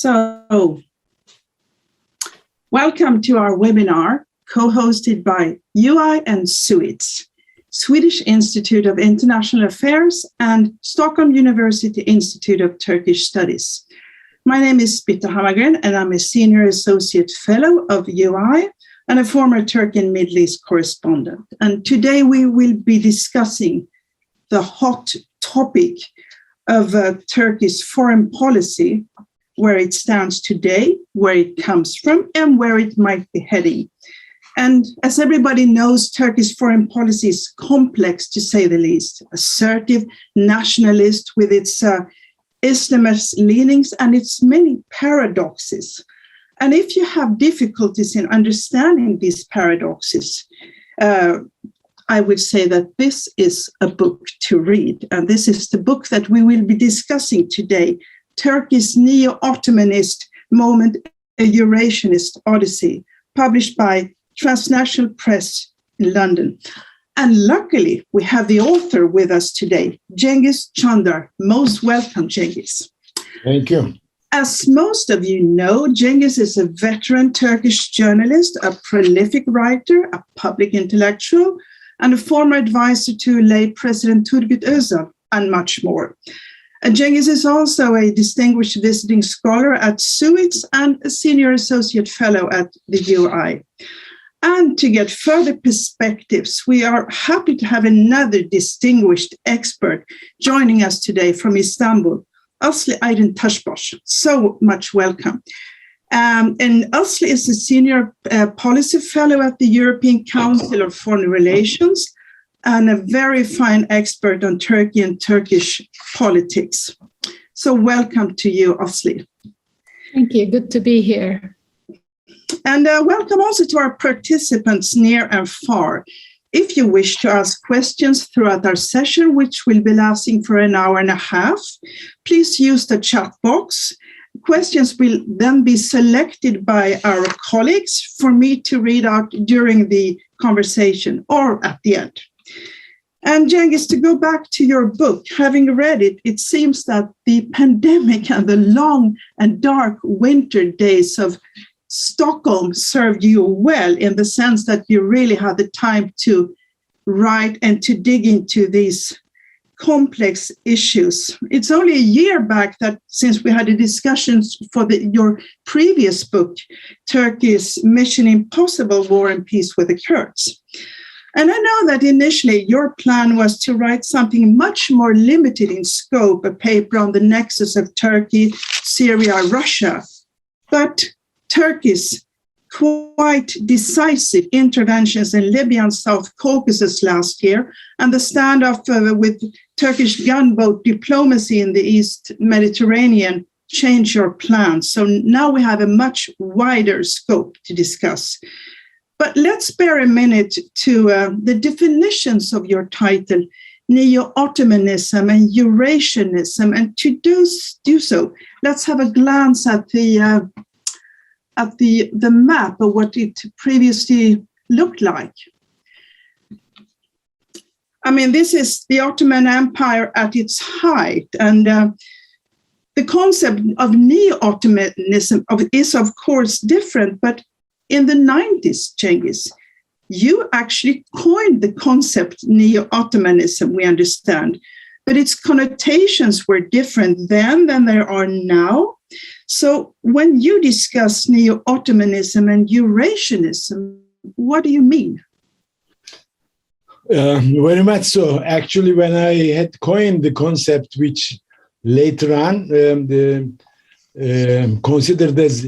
So, welcome to our webinar, co-hosted by UI and SUITS, Swedish Institute of International Affairs and Stockholm University Institute of Turkish Studies. My name is Bitta Hammargren, and I'm a Senior Associate Fellow of UI and a former Turkey and Middle East correspondent. And today we will be discussing the hot topic of Turkey's foreign policy, where it stands today, where it comes from, and where it might be heading. And as everybody knows, Turkey's foreign policy is complex, to say the least, assertive, nationalist with its Islamist leanings and its many paradoxes. And if you have difficulties in understanding these paradoxes, I would say that this is a book to read. And this is the book that we will be discussing today, Turkey's Neo-Ottomanist Moment, a Eurasianist Odyssey, published by Transnational Press in London. And luckily, we have the author with us today, Genghis Chandar. Most welcome, Genghis. Thank you. As most of you know, Genghis is a veteran Turkish journalist, a prolific writer, a public intellectual, and a former advisor to late President Turgut Özal, and much more. Genghis is also a distinguished visiting scholar at SUITS and a senior associate fellow at the UI. And to get further perspectives, we are happy to have another distinguished expert joining us today from Istanbul, Asli Aydin Taşbaş. So much welcome. And Asli is a senior policy fellow at the European Council of Foreign Relations, and a very fine expert on Turkey and Turkish politics. So welcome to you, Asli. Thank you. Good to be here. And welcome also to our participants near and far. If you wish to ask questions throughout our session, which will be lasting for an hour and a half, please use the chat box. Questions will then be selected by our colleagues for me to read out during the conversation or at the end. And Genghis, to go back to your book, having read it, it seems that the pandemic and the long and dark winter days of Stockholm served you well, in the sense that you really had the time to write and to dig into these complex issues. It's only a year back that since we had a discussion for your previous book, Turkey's Mission Impossible, War and Peace with the Kurds. And I know that initially your plan was to write something much more limited in scope, a paper on the nexus of Turkey, Syria, Russia. But Turkey's quite decisive interventions in Libya and South Caucasus last year, and the standoff with Turkish gunboat diplomacy in the East Mediterranean changed your plans. So now we have a much wider scope to discuss. But let's spare a minute to the definitions of your title, Neo-Ottomanism and Eurasianism. And to do so, let's have a glance at the map of what it previously looked like. I mean, this is the Ottoman Empire at its height, and the concept of Neo-Ottomanism is, of course, different, but in the 90s, Genghis, you actually coined the concept Neo-Ottomanism, we understand, but its connotations were different then than they are now. So when you discuss Neo-Ottomanism and Eurasianism, what do you mean? Very much so. Actually, when I had coined the concept, which later on considered as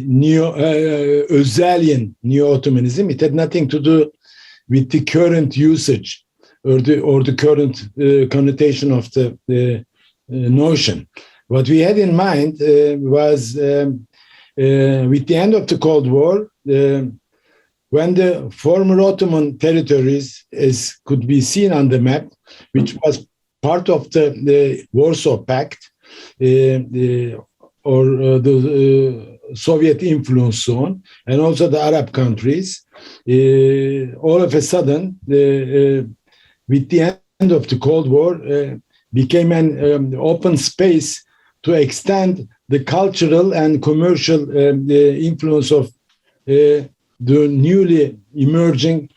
Özalian Neo-Ottomanism, it had nothing to do with the current usage or the current connotation of the notion. What we had in mind was with the end of the Cold War, when the former Ottoman territories, as could be seen on the map, which was part of the Warsaw Pact, or the Soviet influence zone, and also the Arab countries, all of a sudden, with the end of the Cold War, became an open space to extend the cultural and commercial influence of the newly emerging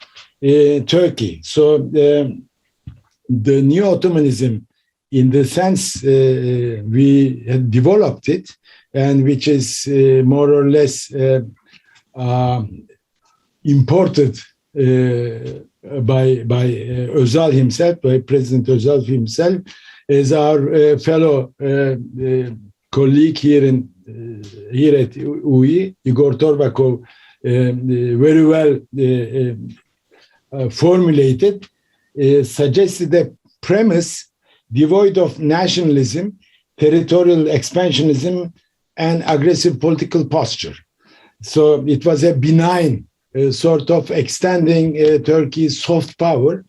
Turkey. So the Neo-Ottomanism, in the sense we had developed it, and which is more or less imported by Özal himself, by President Özal himself, as our fellow colleague here at UI, Igor Torbakov, very well formulated, suggested a premise devoid of nationalism, territorial expansionism, and aggressive political posture. So it was a benign sort of extending Turkey's soft power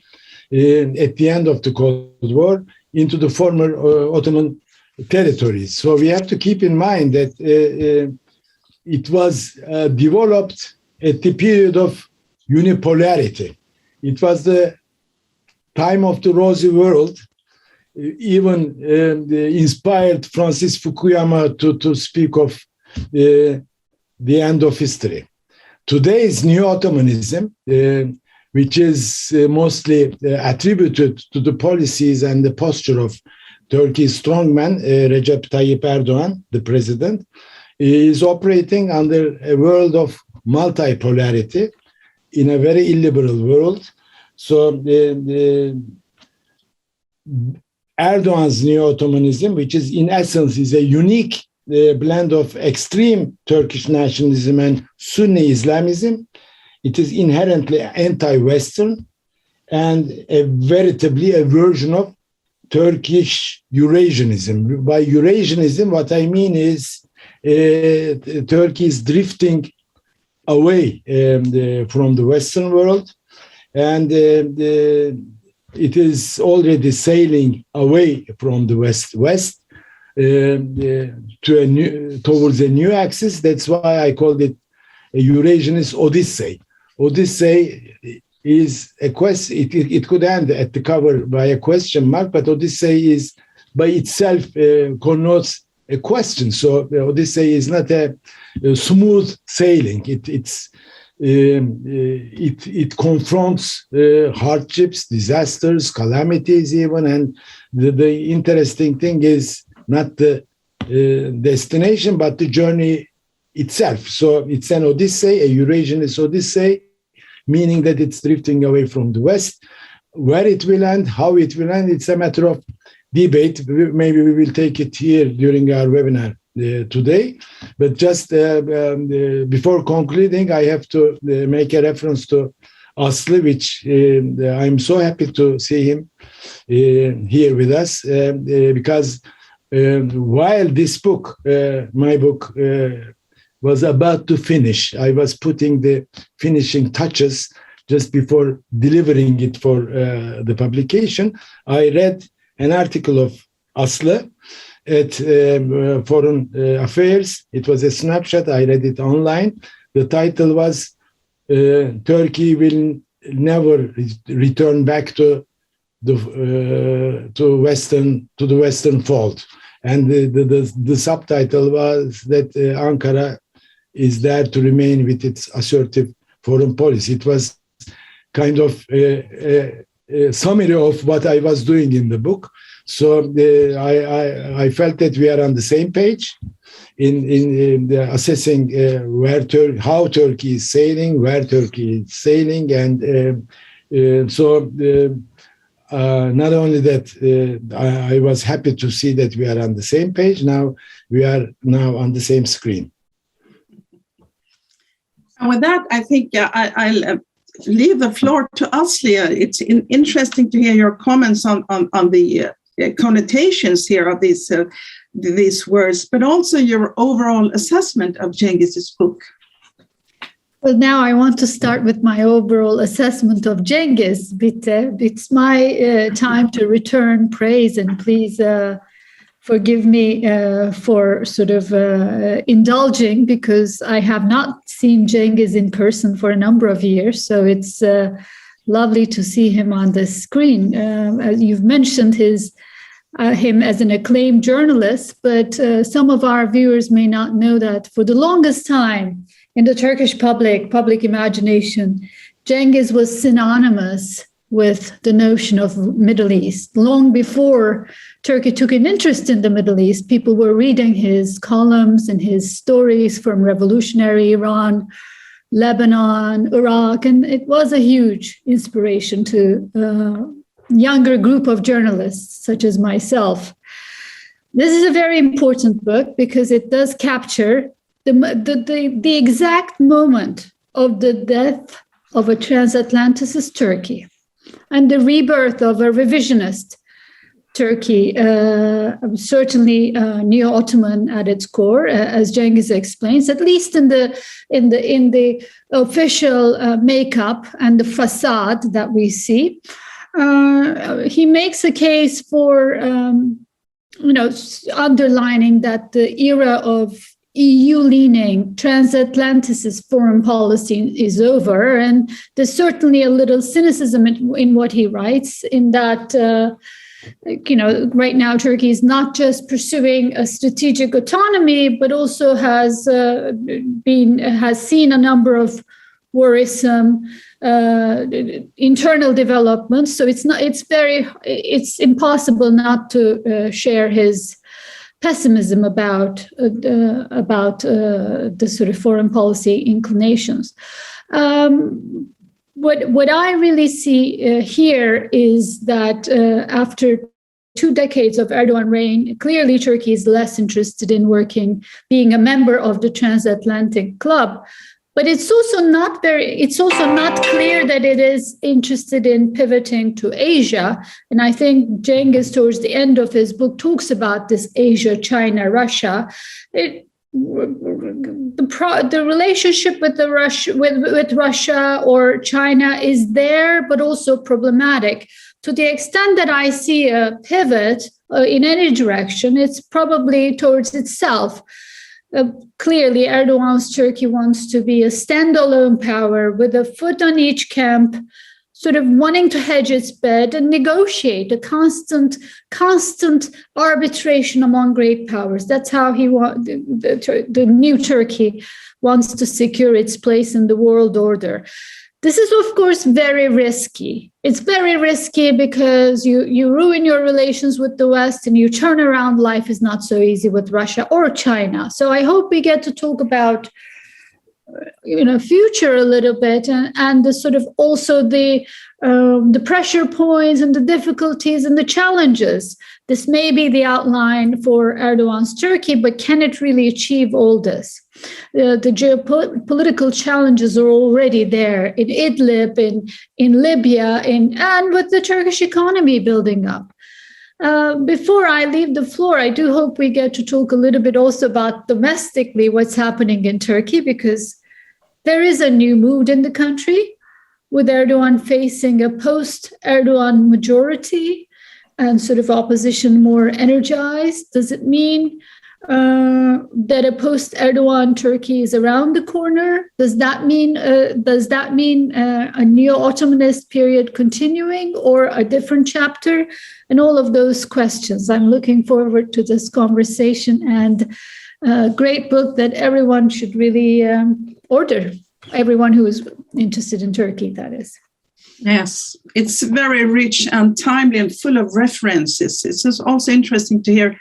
at the end of the Cold War into the former Ottoman territories. So we have to keep in mind that it was developed at the period of unipolarity. It was the time of the rosy world, even inspired Francis Fukuyama to speak of the end of history. Today's Neo-Ottomanism, which is mostly attributed to the policies and the posture of Turkey's strongman, Recep Tayyip Erdogan, the president, is operating under a world of multipolarity in a very illiberal world. So Erdogan's Neo-Ottomanism, which is in essence is a unique blend of extreme Turkish nationalism and Sunni Islamism, it is inherently anti-Western and veritably a version of Turkish Eurasianism. By Eurasianism, what I mean is Turkey is drifting away from the Western world, and it is already sailing away from the West towards a new axis. That's why I called it a Eurasianist Odyssey. Odyssey is a question. It could end at the cover by a question mark, but Odyssey is by itself connotes a question. So the Odyssey is not a smooth sailing. It confronts hardships, disasters, calamities even, and the interesting thing is not the destination, but the journey itself. So it's an Odyssey, a Eurasianist Odyssey, meaning that it's drifting away from the West. Where it will end, how it will end, it's a matter of debate. Maybe we will take it here during our webinar today. But just before concluding, I have to make a reference to Aslı, which I'm so happy to see him here with us, because while this book, my book, was about to finish, I was putting the finishing touches just before delivering it for the publication. I read an article of Aslı at Foreign Affairs. It was a snapshot. I read it online. The title was "Turkey will never return back to the Western fold," and the subtitle was that Ankara is there to remain with its assertive foreign policy. It was kind of a summary of what I was doing in the book. So I felt that we are on the same page in assessing how Turkey is sailing, where Turkey is sailing, and not only that, I was happy to see that we are on the same page. Now we are on the same screen. And with that, I think I'll leave the floor to Aslı. It's interesting to hear your comments on the connotations here of these words, but also your overall assessment of Cengiz's book. Well, now I want to start with my overall assessment of Cengiz. It's my time to return praise, and please forgive me for sort of indulging, because I have not seen Cengiz in person for a number of years. So it's lovely to see him on the screen. As you've mentioned, his him as an acclaimed journalist, but some of our viewers may not know that for the longest time in the Turkish public imagination, Genghis was synonymous with the notion of Middle East. Long before Turkey took an interest in the Middle East, people were reading his columns and his stories from revolutionary Iran, Lebanon, Iraq, and it was a huge inspiration to a younger group of journalists such as myself. This is a very important book because it does capture the exact moment of the death of a transatlanticist Turkey and the rebirth of a revisionist Turkey, certainly neo-Ottoman at its core, as Genghis explains, at least in the official makeup and the facade that we see. He makes a case for, underlining that the era of EU-leaning transatlanticist foreign policy is over, and there's certainly a little cynicism in what he writes, in that right now Turkey is not just pursuing a strategic autonomy, but also has seen a number of worrisome internal developments. So it's impossible not to share his pessimism about the sort of foreign policy inclinations. What I really see here is that after 2 decades of Erdogan reign, clearly Turkey is less interested in being a member of the transatlantic club. But it's also not clear that it is interested in pivoting to Asia. And I think Genghis, towards the end of his book, talks about this Asia, China, Russia. The relationship with Russia or China is there, but also problematic. To the extent that I see a pivot in any direction, it's probably towards itself. Clearly, Erdogan's Turkey wants to be a standalone power with a foot on each camp, sort of wanting to hedge its bet and negotiate a constant arbitration among great powers. That's how the new Turkey wants to secure its place in the world order. This is, of course, very risky. It's very risky because you ruin your relations with the West and you turn around. Life is not so easy with Russia or China. So I hope we get to talk about future a little bit and the sort of also the pressure points and the difficulties and the challenges. This may be the outline for Erdogan's Turkey, but can it really achieve all this? The geopolitical challenges are already there in Idlib, in Libya, and with the Turkish economy building up. Before I leave the floor, I do hope we get to talk a little bit also about domestically what's happening in Turkey, because there is a new mood in the country with Erdogan facing a post-Erdogan majority and sort of opposition more energized. Does it mean that a post-Erdogan Turkey is around the corner? Does that mean a Neo-Ottomanist period continuing or a different chapter? And all of those questions. I'm looking forward to this conversation, and a great book that everyone should really order. Everyone who is interested in Turkey, that is. Yes, it's very rich and timely and full of references. It's also interesting to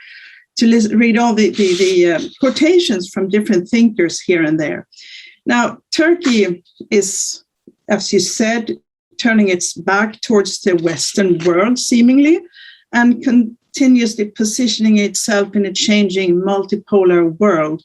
read all the quotations from different thinkers here and there. Now, Turkey is, as you said, turning its back towards the Western world, seemingly, and continuously positioning itself in a changing multipolar world.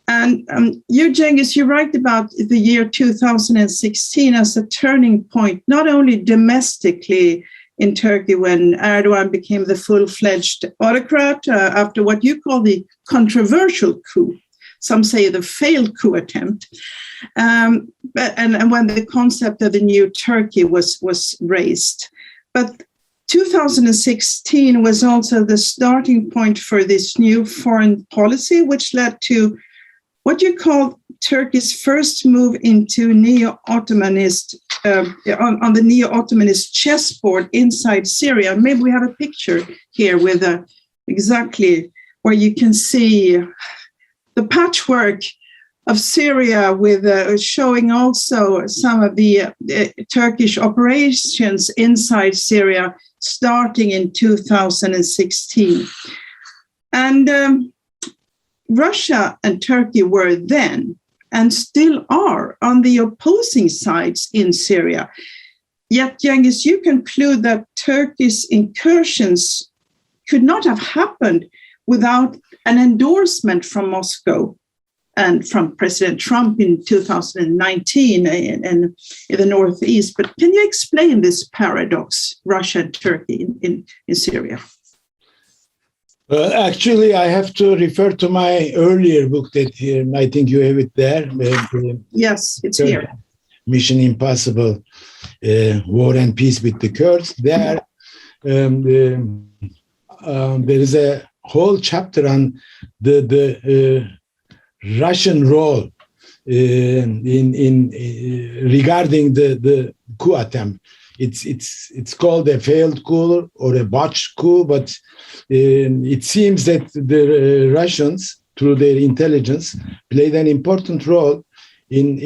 And you, Genghis, you write about the year 2016 as a turning point, not only domestically in Turkey when Erdogan became the full-fledged autocrat after what you call the controversial coup. Some say the failed coup attempt. And when the concept of the new Turkey was raised. But 2016 was also the starting point for this new foreign policy, which led to what you call Turkey's first move into Neo-Ottomanist on the Neo-Ottomanist chessboard inside Syria. Maybe we have a picture here with exactly where you can see the patchwork of Syria, with showing also some of the Turkish operations inside Syria starting in 2016. And Russia and Turkey were then and still are on the opposing sides in Syria. Yet, Genghis, you conclude that Turkey's incursions could not have happened without an endorsement from Moscow and from President Trump in 2019 in the Northeast. But can you explain this paradox, Russia and Turkey in Syria? Actually, I have to refer to my earlier book that I think you have it there. Yes, it's here. Mission Impossible, War and Peace with the Kurds. There is a whole chapter on the Russian role in regarding the coup attempt. It's called a failed coup or a botched coup, but it seems that the Russians, through their intelligence, played an important role in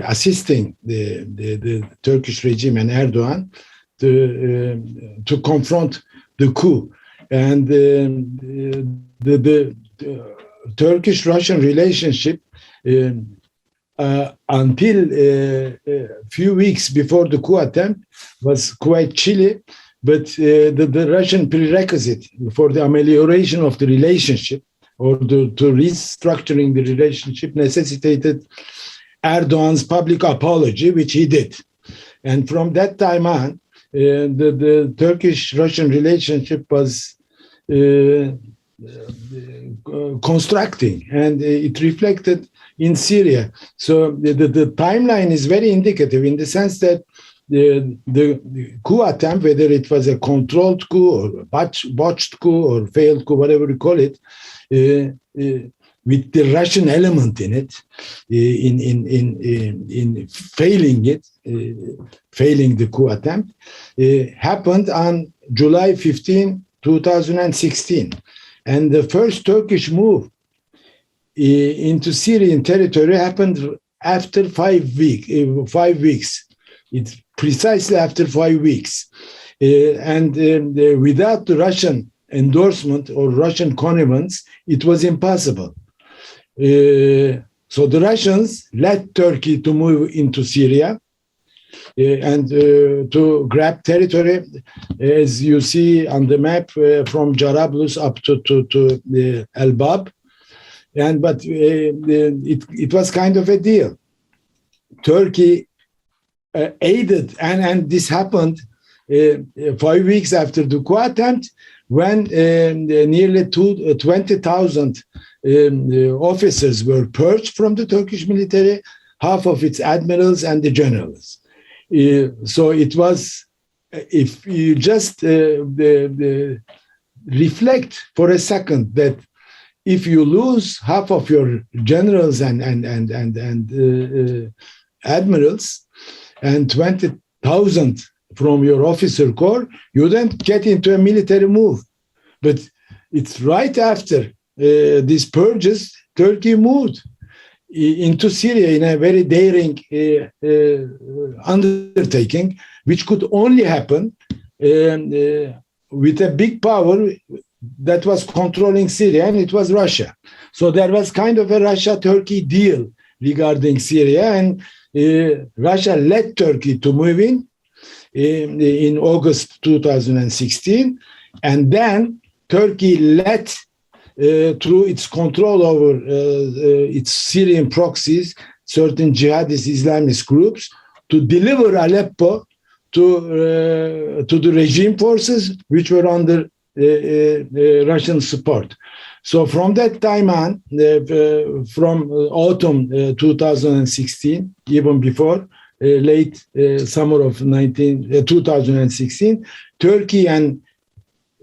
assisting the Turkish regime and Erdogan to confront the coup. And the Turkish-Russian relationship until a few weeks before the coup attempt was quite chilly, but the Russian prerequisite for the amelioration of the relationship or to restructuring the relationship necessitated Erdogan's public apology, which he did. And from that time on, the Turkish-Russian relationship was constructing, and it reflected in Syria. So the timeline is very indicative in the sense that the coup attempt, whether it was a controlled coup or botched coup or failed coup, whatever you call it, with the Russian element in it, in failing the coup attempt, happened on July 15, 2016. And the first Turkish move into Syrian territory happened after 5 weeks. It's precisely after 5 weeks. And without the Russian endorsement or Russian connivance, it was impossible. So the Russians led Turkey to move into Syria and to grab territory, as you see on the map, from Jarablus up to Elbab. But it was kind of a deal. Turkey aided, and this happened 5 weeks after the coup attempt, when nearly 20,000 officers were purged from the Turkish military, half of its admirals and the generals. So it was, if you just reflect for a second that if you lose half of your generals and admirals and 20,000 from your officer corps, you then get into a military move. But it's right after these purges, Turkey moved into Syria in a very daring undertaking, which could only happen with a big power that was controlling Syria, and it was Russia. So there was kind of a Russia-Turkey deal regarding Syria, and Russia led Turkey to move in August 2016, and then Turkey led through its control over its Syrian proxies, certain jihadist Islamist groups, to deliver Aleppo to the regime forces, which were under Russian support. So from that time on, from autumn 2016, even before, late summer of 2016, Turkey and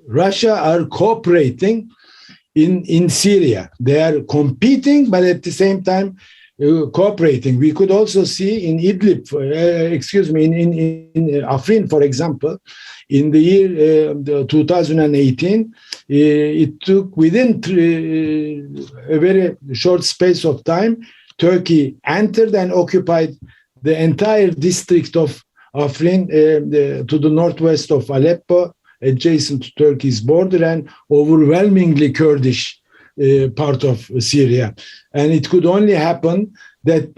Russia are cooperating in Syria. They are competing, but at the same time, cooperating. We could also see in Idlib, in Afrin, for example, in the year 2018, it took within a very short space of time, Turkey entered and occupied the entire district of Afrin to the northwest of Aleppo, adjacent to Turkey's border, and overwhelmingly Kurdish part of Syria. And it could only happen that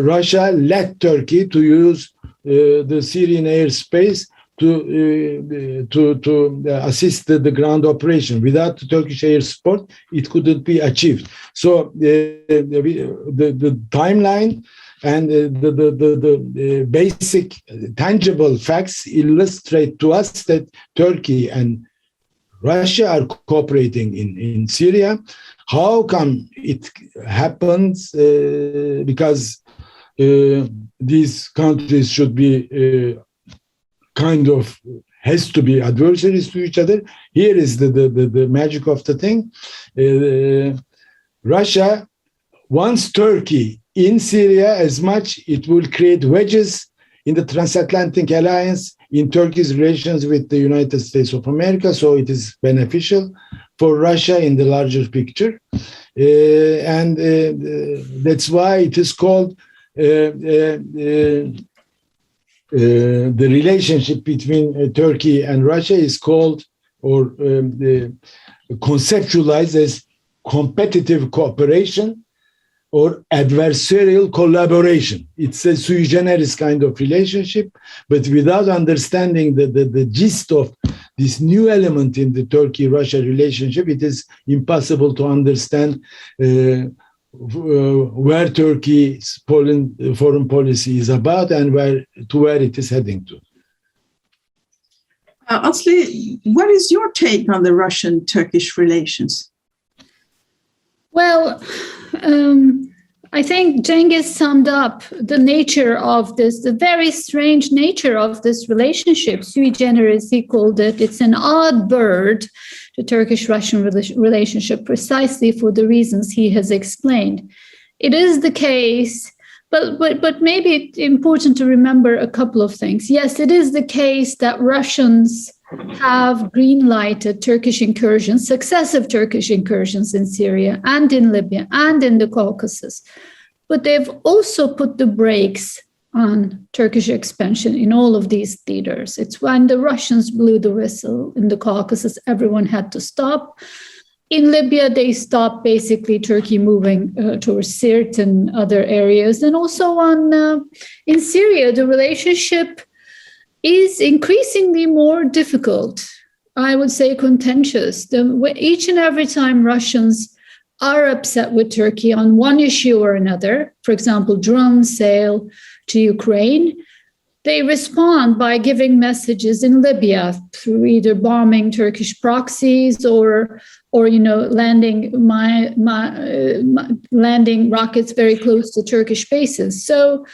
Russia let Turkey to use the Syrian airspace to assist the ground operation. Without the Turkish air support, it couldn't be achieved. So the timeline and the basic tangible facts illustrate to us that Turkey and Russia are cooperating in Syria. How come it happens? Because these countries should be has to be adversaries to each other. Here is the magic of the thing. Russia wants Turkey in Syria as much. It will create wedges in the transatlantic alliance, in Turkey's relations with the United States of America. So it is beneficial for Russia in the larger picture. And that's why it is called the relationship between Turkey and Russia is called or conceptualized as competitive cooperation or adversarial collaboration. It's a sui generis kind of relationship, but without understanding the gist of this new element in the Turkey-Russia relationship, it is impossible to understand where Turkey's foreign policy is about and where it is heading to. Asli, what is your take on the Russian-Turkish relations? Well, I think Genghis summed up the nature of this, the very strange nature of this relationship. Sui generis, he called it. It's an odd bird, the Turkish-Russian relationship, precisely for the reasons he has explained. It is the case, but maybe it's important to remember a couple of things. Yes, it is the case that Russians have green-lighted Turkish incursions, successive Turkish incursions in Syria and in Libya and in the Caucasus. But they've also put the brakes on Turkish expansion in all of these theaters. It's when the Russians blew the whistle in the Caucasus, everyone had to stop. In Libya, they stopped basically Turkey moving towards Sirte and other areas. And also in Syria, the relationship is increasingly more difficult, I would say contentious. Each and every time Russians are upset with Turkey on one issue or another, for example, drone sale to Ukraine, they respond by giving messages in Libya through either bombing Turkish proxies or landing rockets very close to Turkish bases. So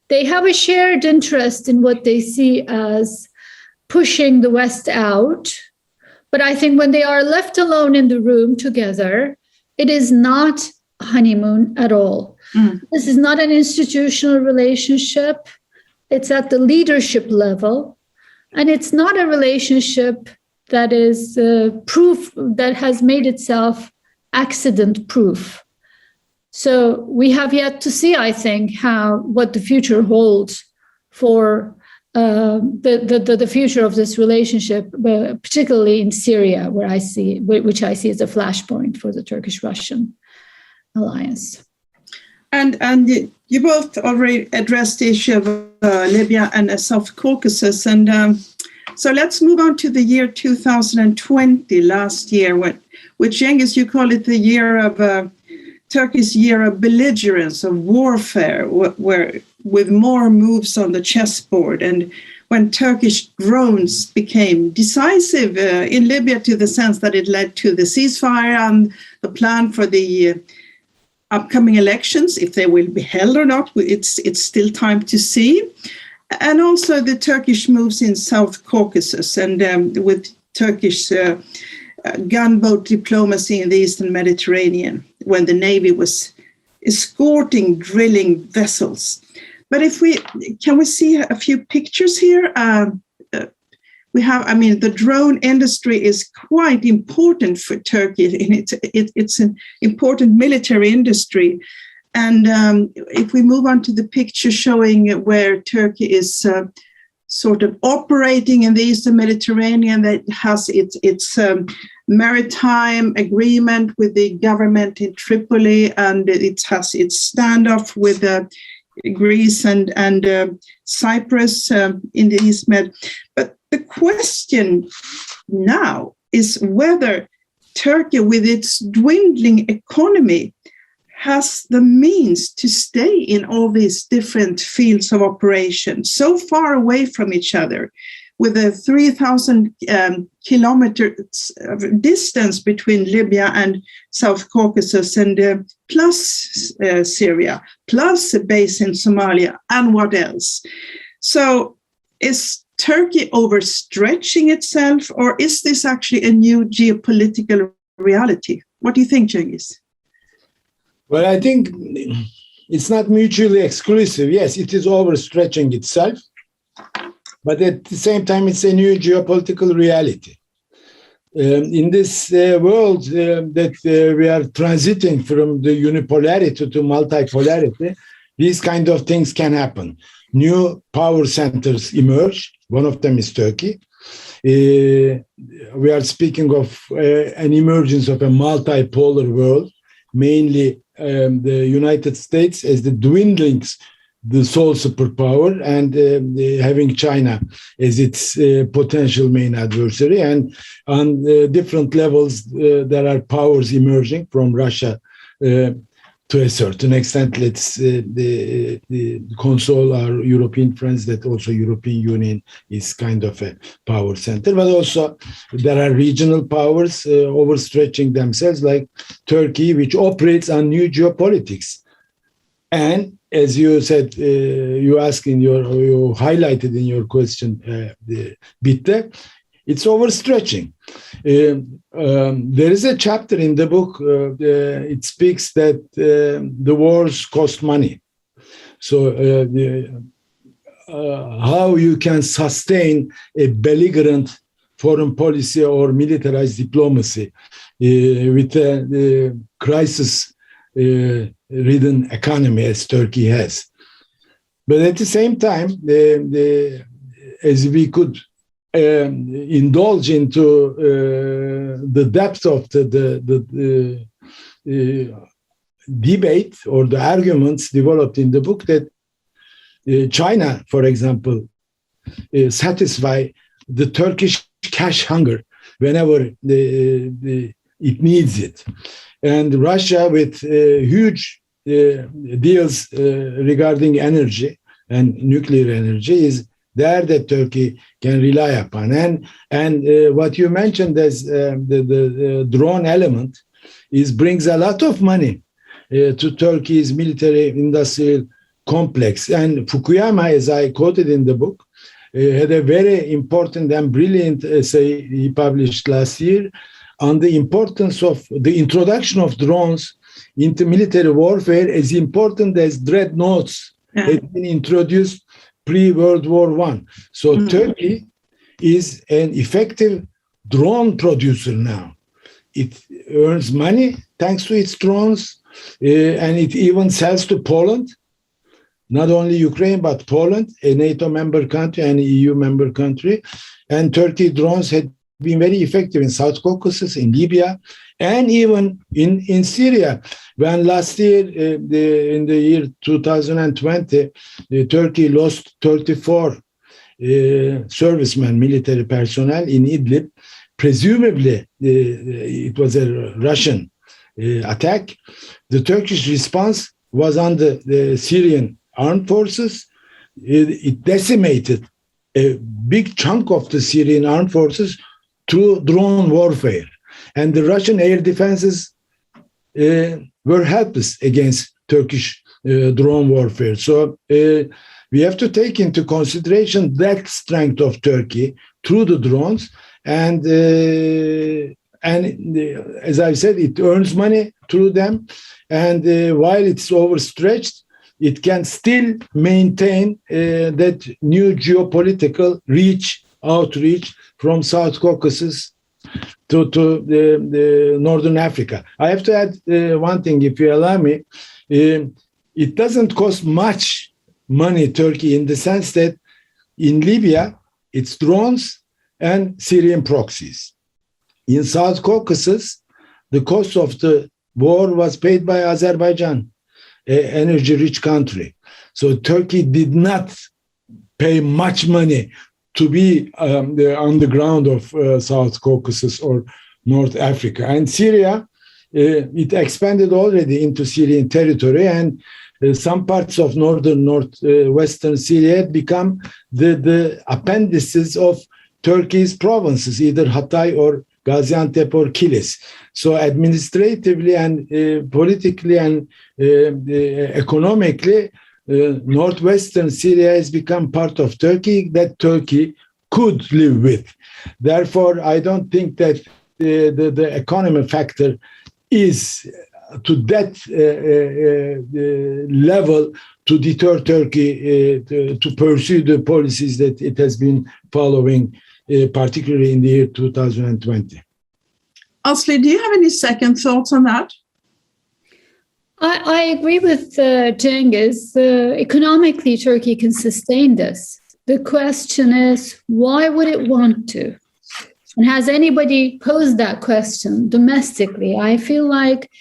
they have a shared interest in what they see as pushing the West out. But I think when they are left alone in the room together, it is not a honeymoon at all. Mm. This is not an institutional relationship. It's at the leadership level. And it's not a relationship that is proof that has made itself accident proof. So we have yet to see, I think, what the future holds for the future of this relationship, particularly in Syria, which I see as a flashpoint for the Turkish-Russian alliance. And you both already addressed the issue of Libya and the South Caucasus, and so let's move on to the year 2020. Last year, with Genghis, you call it the year of Turkey's year of belligerence, of warfare, where with more moves on the chessboard, and when Turkish drones became decisive in Libya, to the sense that it led to the ceasefire and the plan for the upcoming elections, if they will be held or not, it's still time to see. And also the Turkish moves in South Caucasus, and with Turkish gunboat diplomacy in the Eastern Mediterranean, when the Navy was escorting drilling vessels. But can we see a few pictures here? The drone industry is quite important for Turkey, and it's an important military industry. And if we move on to the picture showing where Turkey is sort of operating in the Eastern Mediterranean, that has its maritime agreement with the government in Tripoli, and it has its standoff with Greece and Cyprus in the East Med. But the question now is whether Turkey, with its dwindling economy, has the means to stay in all these different fields of operation, so far away from each other, with a 3,000 kilometers distance between Libya and South Caucasus, and plus Syria, plus a base in Somalia, and what else? So is Turkey overstretching itself, or is this actually a new geopolitical reality? What do you think, Genghis? Well, I think it's not mutually exclusive. Yes, it is overstretching itself, but at the same time, it's a new geopolitical reality. In this world that we are transiting from the unipolarity to multipolarity, these kind of things can happen. New power centers emerge. One of them is Turkey. We are speaking of an emergence of a multipolar world, mainly the United States as the the sole superpower, and having China as its potential main adversary. And on different levels, there are powers emerging from Russia to a certain extent. Let's console our European friends that also European Union is kind of a power center, but also there are regional powers overstretching themselves, like Turkey, which operates on new geopolitics. And as you said, you highlighted in your question, Bitte, it's overstretching. There is a chapter in the book, it speaks that the wars cost money. So how you can sustain a belligerent foreign policy or militarized diplomacy with a crisis-ridden economy as Turkey has. But at the same time, as we could indulge into the depth of the debate or the arguments developed in the book, that China, for example, satisfy the Turkish cash hunger whenever it needs it. And Russia, with huge deals regarding energy and nuclear energy, is there that Turkey can rely upon. And what you mentioned as the drone element brings a lot of money to Turkey's military industrial complex. And Fukuyama, as I quoted in the book, had a very important and brilliant essay he published last year on the importance of the introduction of drones into military warfare, as important as dreadnoughts had been introduced pre-World War I. So Turkey is an effective drone producer now. It earns money thanks to its drones, and it even sells to Poland, not only Ukraine, but Poland, a NATO member country and an EU member country. And Turkey drones had been very effective in South Caucasus, in Libya, and even in Syria. When last year, in the year 2020, Turkey lost 34 servicemen, military personnel in Idlib. Presumably, it was a Russian attack. The Turkish response was on the Syrian armed forces. It decimated a big chunk of the Syrian armed forces through drone warfare. And the Russian air defenses were helpless against Turkish drone warfare. So we have to take into consideration that strength of Turkey through the drones. And as I said, it earns money through them. And while it's overstretched, it can still maintain that new geopolitical outreach from South Caucasus to the Northern Africa. I have to add one thing, if you allow me. It doesn't cost much money, Turkey, in the sense that in Libya, it's drones and Syrian proxies. In South Caucasus, the cost of the war was paid by Azerbaijan, an energy-rich country. So Turkey did not pay much money to be on the ground of South Caucasus or North Africa. And Syria, it expanded already into Syrian territory, and some parts of northwestern Syria had become the appendices of Turkey's provinces, either Hatay or Gaziantep or Kilis. So administratively and politically and economically, northwestern Syria has become part of Turkey that Turkey could live with. Therefore, I don't think that the economy factor is to that level to deter Turkey to pursue the policies that it has been following, particularly in the year 2020. Asli, do you have any second thoughts on that? I agree with Cengiz. Economically, Turkey can sustain this. The question is, why would it want to? And has anybody posed that question domestically? I feel like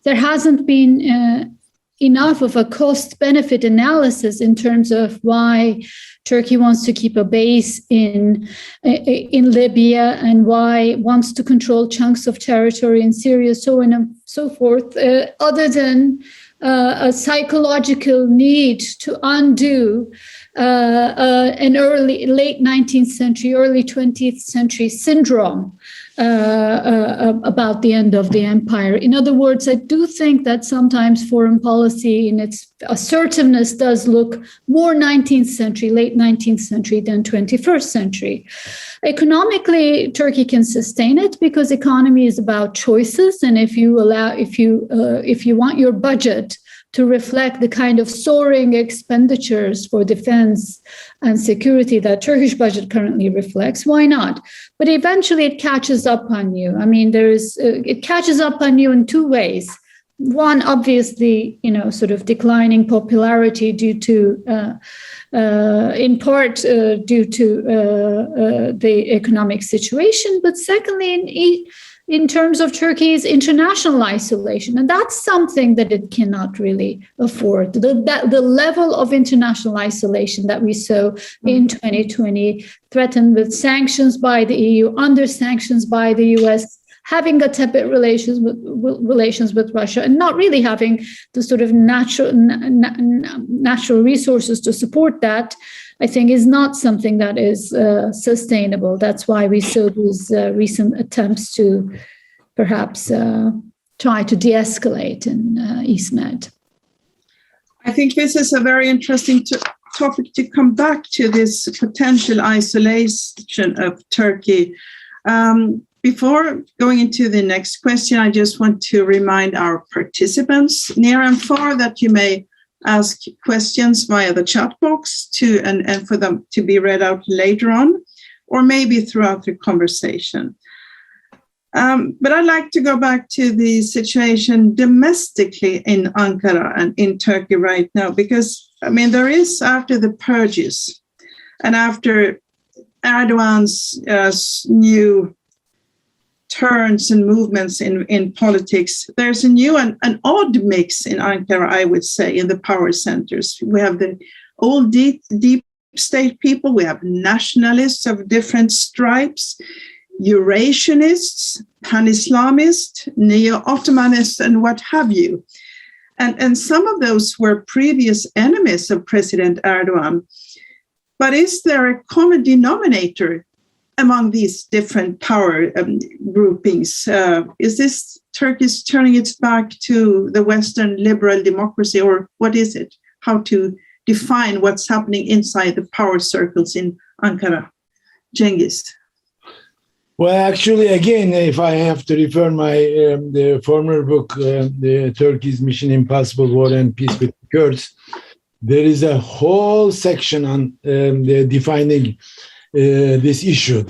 there hasn't been enough of a cost-benefit analysis in terms of why Turkey wants to keep a base in Libya and why it wants to control chunks of territory in Syria, so on and so forth, other than a psychological need to undo an late 19th century, early 20th century syndrome about the end of the empire. In other words, I do think that sometimes foreign policy in its assertiveness does look more 19th century, late 19th century than 21st century. Economically, Turkey can sustain it because economy is about choices, and if you want your budget to reflect the kind of soaring expenditures for defense and security that Turkish budget currently reflects, why not? But eventually it catches up on you. I mean, it catches up on you in two ways. One, obviously, sort of declining popularity due to, in part, due to the economic situation. But secondly, in terms of Turkey's international isolation. And that's something that it cannot really afford. The level of international isolation that we saw in 2020, threatened with sanctions by the EU, under sanctions by the US, having a tepid relations with Russia, and not really having the sort of natural resources to support that, I think is not something that is sustainable. That's why we saw these recent attempts to perhaps try to de-escalate in East Med. I think this is a very interesting topic to come back to, this potential isolation of Turkey. Before going into the next question, I just want to remind our participants near and far that you may ask questions via the chat box and for them to be read out later on, or maybe throughout the conversation. But I'd like to go back to the situation domestically in Ankara and in Turkey right now, because, there is, after the purges and after Erdogan's new turns and movements in politics, there's a new and an odd mix in Ankara, I would say, in the power centers. We have the old deep state people, we have nationalists of different stripes, Eurasianists, pan-Islamists, Neo-Ottomanists, and what have you. And some of those were previous enemies of President Erdogan. But is there a common denominator among these different power groupings? Is this Turkey turning its back to the Western liberal democracy, or what is it? How to define what's happening inside the power circles in Ankara? Cengiz. Well, actually, again, if I have to refer my the former book, the Turkey's Mission Impossible: War and Peace with the Kurds, there is a whole section on defining this issue.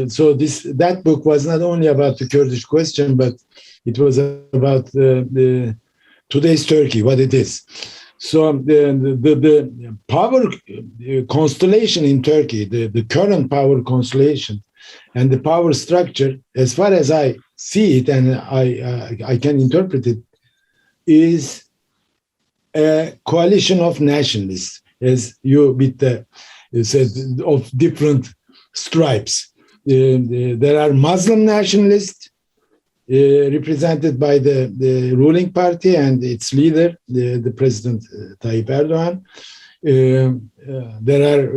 So that book was not only about the Kurdish question, but it was about today's Turkey, what it is. So the power constellation in Turkey, the current power constellation, and the power structure, as far as I see it and I can interpret it, is a coalition of nationalists, as you said, of different stripes. There are Muslim nationalists represented by the ruling party and its leader, the President Tayyip Erdogan. There are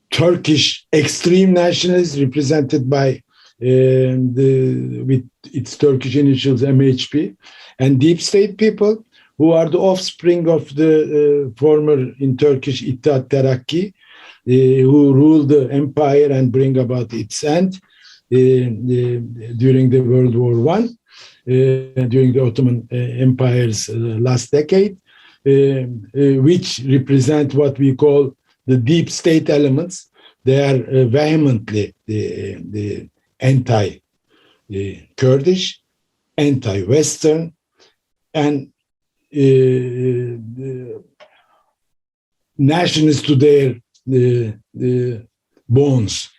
Turkish extreme nationalists represented by with its Turkish initials MHP, and deep state people who are the offspring of the former in Turkish İttihat Terakki, who ruled the empire and bring about its end during the World War I, during the Ottoman Empire's last decade, which represent what we call the deep state elements. They are vehemently the anti-Kurdish, anti-Western, and nationalists to their bones,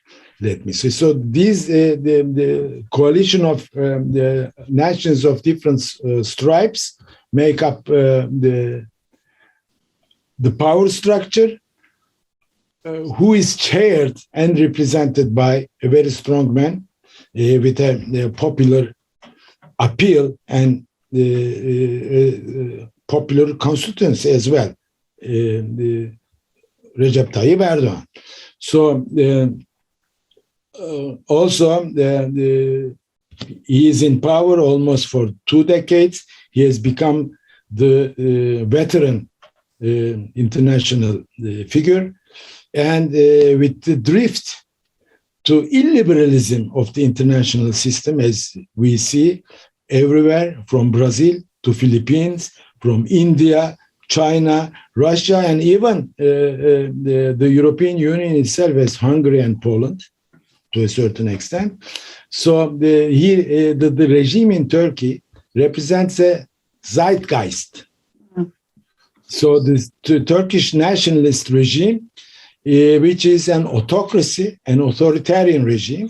let me say. So these the coalition of the nations of different stripes make up the power structure, who is chaired and represented by a very strong man with a popular appeal and popular constituency as well, Recep Tayyip Erdogan. So also he is in power almost for 2 decades. He has become the veteran international figure, and with the drift to illiberalism of the international system, as we see everywhere, from Brazil to Philippines, from India, China, Russia, and even the European Union itself, as Hungary and Poland, to a certain extent. So the regime in Turkey represents a zeitgeist. So the Turkish nationalist regime, which is an autocracy, an authoritarian regime,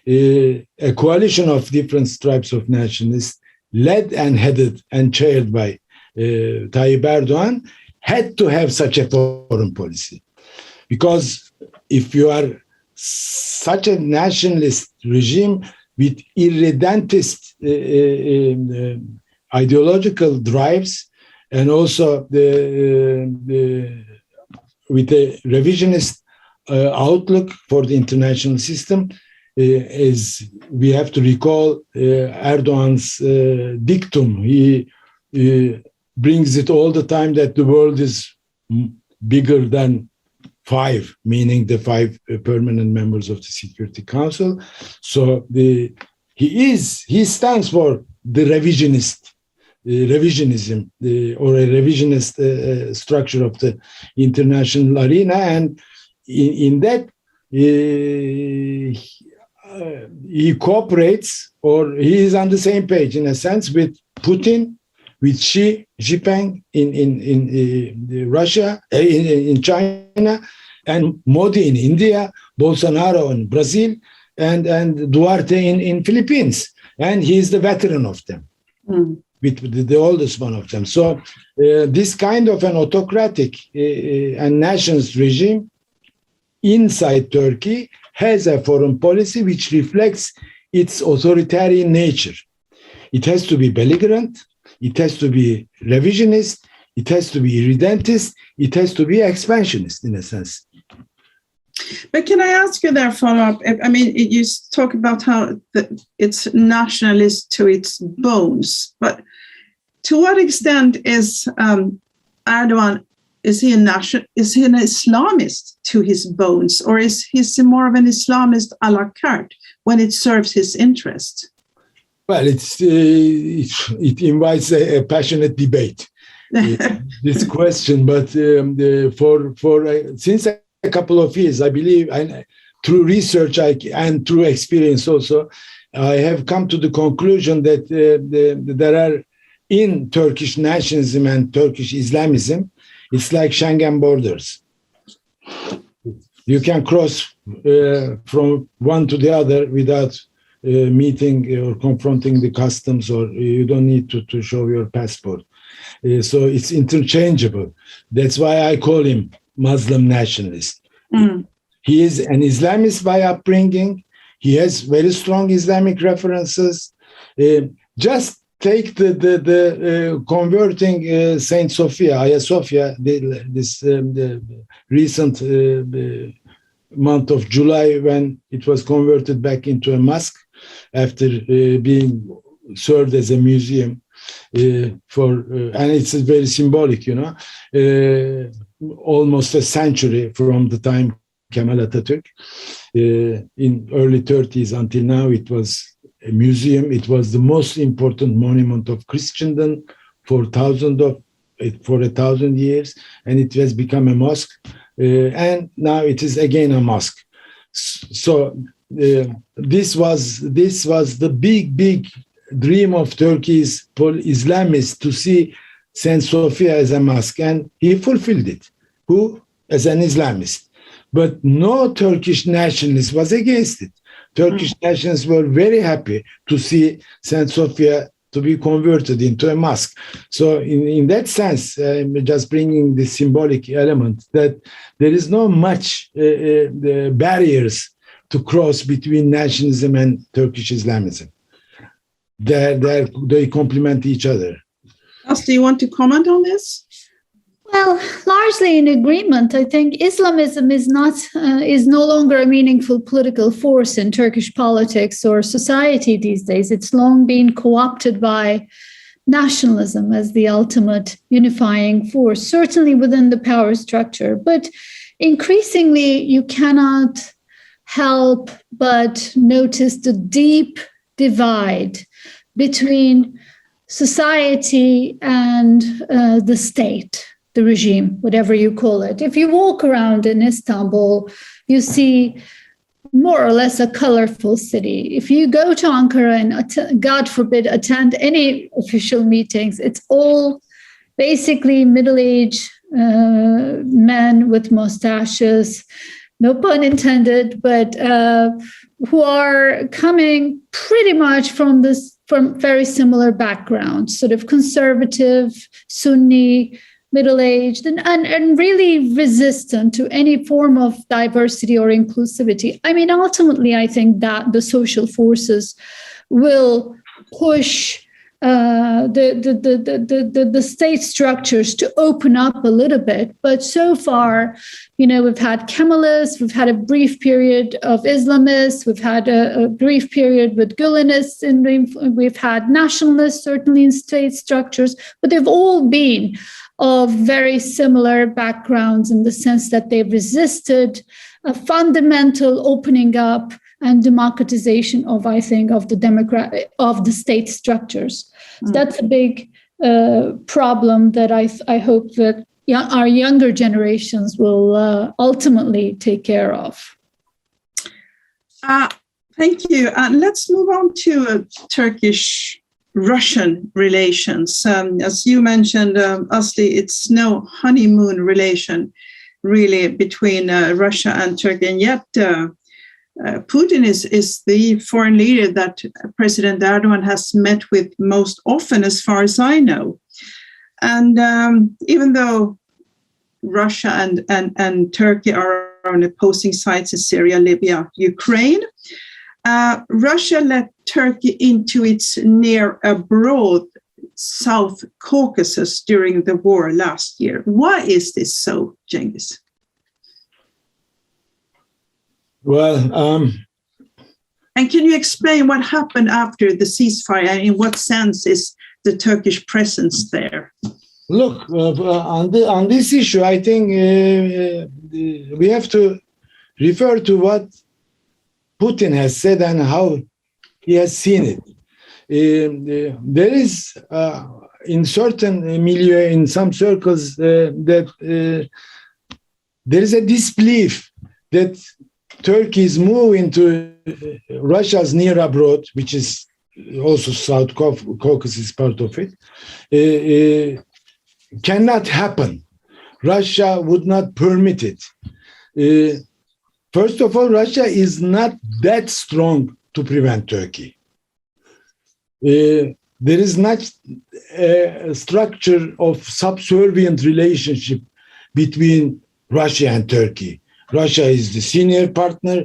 a coalition of different stripes of nationalists, led and headed and chaired by Tayyip Erdogan, had to have such a foreign policy. Because if you are such a nationalist regime with irredentist ideological drives, and also with a revisionist outlook for the international system, as we have to recall Erdogan's dictum. He brings it all the time that the world is bigger than 5, meaning the 5 permanent members of the Security Council. So he stands for the revisionism, or a revisionist structure of the international arena, and in that he cooperates, or he is on the same page in a sense with Putin, with Xi Jinping in Russia, in China, and Modi in India, Bolsonaro in Brazil, and Duarte in Philippines, and he is the veteran of them. With the oldest one of them. So this kind of an autocratic and nationalist regime inside Turkey has a foreign policy which reflects its authoritarian nature. It has to be belligerent, it has to be revisionist, it has to be irredentist, it has to be expansionist in a sense. But can I ask you there, follow-up? I mean, you talk about how it's nationalist to its bones, but to what extent is Erdogan is he an Islamist to his bones, or is he more of an Islamist a la carte when it serves his interest? Well, it invites a passionate debate. This question, but since a couple of years, I believe, through research and through experience also, I have come to the conclusion that there are, in Turkish nationalism and Turkish Islamism, it's like Schengen borders. You can cross from one to the other without meeting or confronting the customs, or you don't need to show your passport. So it's interchangeable. That's why I call him Muslim nationalist. Mm. He is an Islamist by upbringing. He has very strong Islamic references. Just take the converting Saint Sophia, Hagia Sophia, the recent month of July, when it was converted back into a mosque after being served as a museum and it's very symbolic, almost a century from the time Kemal Atatürk. In early 30s until now, it was a museum. It was the most important monument of Christendom for 1,000 years, and it has become a mosque. And now it is again a mosque. So this was the big dream of Turkey's Islamists, to see Saint Sophia as a mosque, and he fulfilled it. Who? As an Islamist. But no Turkish nationalist was against it. Turkish nationalists were very happy to see Saint Sophia to be converted into a mosque. So in that sense, just bringing the symbolic element, that there is no much barriers to cross between nationalism and Turkish Islamism. They complement each other. Do you want to comment on this? Well, largely in agreement. I think Islamism is no longer a meaningful political force in Turkish politics or society these days. It's long been co-opted by nationalism as the ultimate unifying force, certainly within the power structure. But increasingly, you cannot help but notice the deep divide between society and the state, the regime, whatever you call it. If you walk around in Istanbul, you see more or less a colorful city. If you go to Ankara and, God forbid, attend any official meetings, it's all basically middle-aged men with mustaches, no pun intended, but who are coming pretty much from very similar backgrounds, sort of conservative, Sunni, middle-aged, and really resistant to any form of diversity or inclusivity. I mean, ultimately, I think that the social forces will push the state structures to open up a little bit. But so far, we've had Kemalists, we've had a brief period of Islamists, we've had a brief period with Gülenists, and we've had nationalists, certainly in state structures, but they've all been of very similar backgrounds in the sense that they've resisted a fundamental opening up and democratization of the state structures. So that's a big problem that I hope that our younger generations will ultimately take care of. Thank you. Let's move on to Turkish-Russian relations. As you mentioned, Asli, it's no honeymoon relation really between Russia and Turkey, and yet Putin is the foreign leader that President Erdogan has met with most often, as far as I know. And even though Russia and Turkey are on opposing sides in Syria, Libya, Ukraine, Russia let Turkey into its near abroad South Caucasus during the war last year. Why is this so, Genghis? Well, and can you explain what happened after the ceasefire, and in what sense is the Turkish presence there? Look, on this issue, I think we have to refer to what Putin has said and how he has seen it. There is, in certain milieu, in some circles, that there is a disbelief that Turkey's move into Russia's near abroad, which is also South Caucasus is part of it, cannot happen. Russia would not permit it. First of all, Russia is not that strong to prevent Turkey. There is not a structure of subservient relationship between Russia and Turkey. Russia is the senior partner,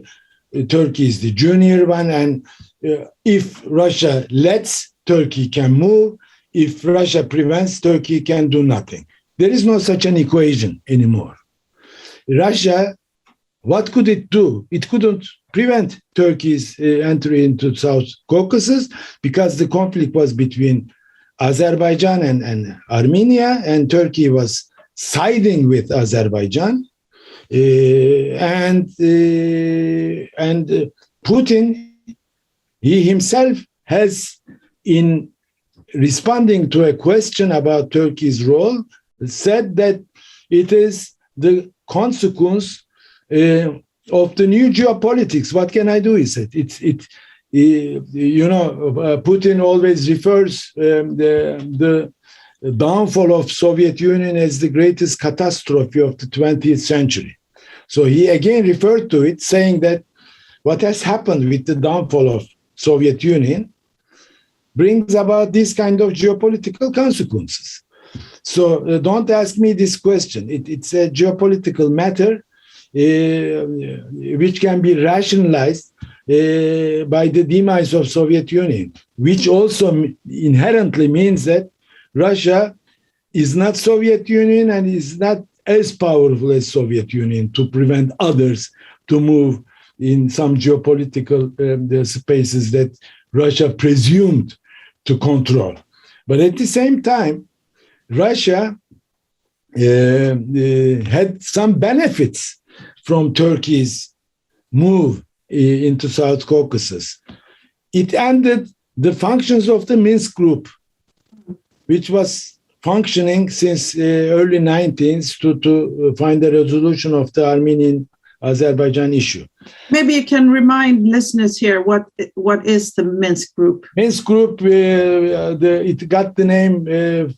Turkey is the junior one, and if Russia lets, Turkey can move. If Russia prevents, Turkey can do nothing. There is no such an equation anymore. Russia, what could it do? It couldn't prevent Turkey's entry into South Caucasus because the conflict was between Azerbaijan and Armenia, and Turkey was siding with Azerbaijan. And Putin, he himself has, in responding to a question about Turkey's role, said that it is the consequence of the new geopolitics. What can I do? He said. Putin always refers the downfall of Soviet Union as the greatest catastrophe of the 20th century. So he again referred to it, saying that what has happened with the downfall of Soviet Union brings about this kind of geopolitical consequences. So don't ask me this question. It's a geopolitical matter which can be rationalized by the demise of Soviet Union, which also inherently means that Russia is not Soviet Union and is not as powerful as Soviet Union to prevent others to move in some geopolitical spaces that Russia presumed to control. But at the same time, Russia had some benefits from Turkey's move into South Caucasus. It ended the functions of the Minsk group, which was functioning since early 19th to find a resolution of the Armenian-Azerbaijan issue. Maybe you can remind listeners here what is the Minsk group? Minsk group, it got the name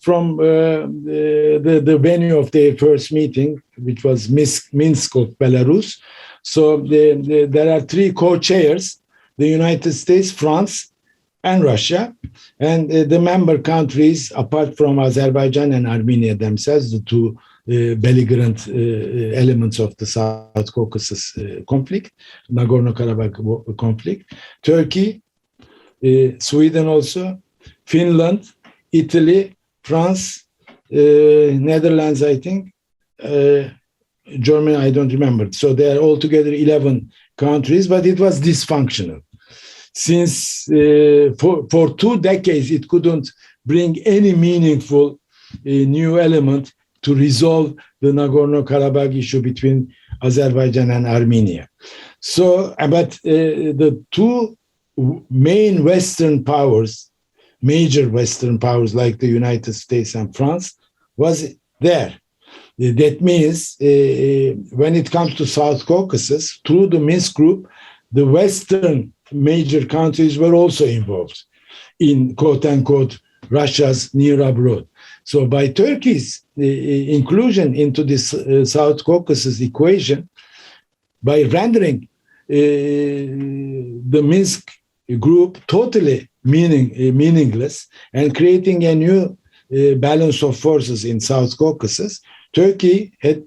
from the venue of their first meeting, which was Minsk of Belarus. So there are three co-chairs: the United States, France, and Russia, and the member countries, apart from Azerbaijan and Armenia themselves, the two belligerent elements of the South Caucasus conflict, Nagorno-Karabach conflict, Turkey, Sweden also, Finland, Italy, France, Netherlands, I think, Germany, I don't remember. So they are altogether 11 countries, but it was dysfunctional. Since for 2 decades, it couldn't bring any meaningful new element to resolve the Nagorno-Karabakh issue between Azerbaijan and Armenia. So, but the two main Western powers, major Western powers like the United States and France, was there. That means when it comes to South Caucasus, through the Minsk group, the Western major countries were also involved in quote-unquote Russia's near abroad. So by Turkey's inclusion into this South Caucasus equation, by rendering the Minsk group totally meaningless and creating a new balance of forces in South Caucasus, Turkey had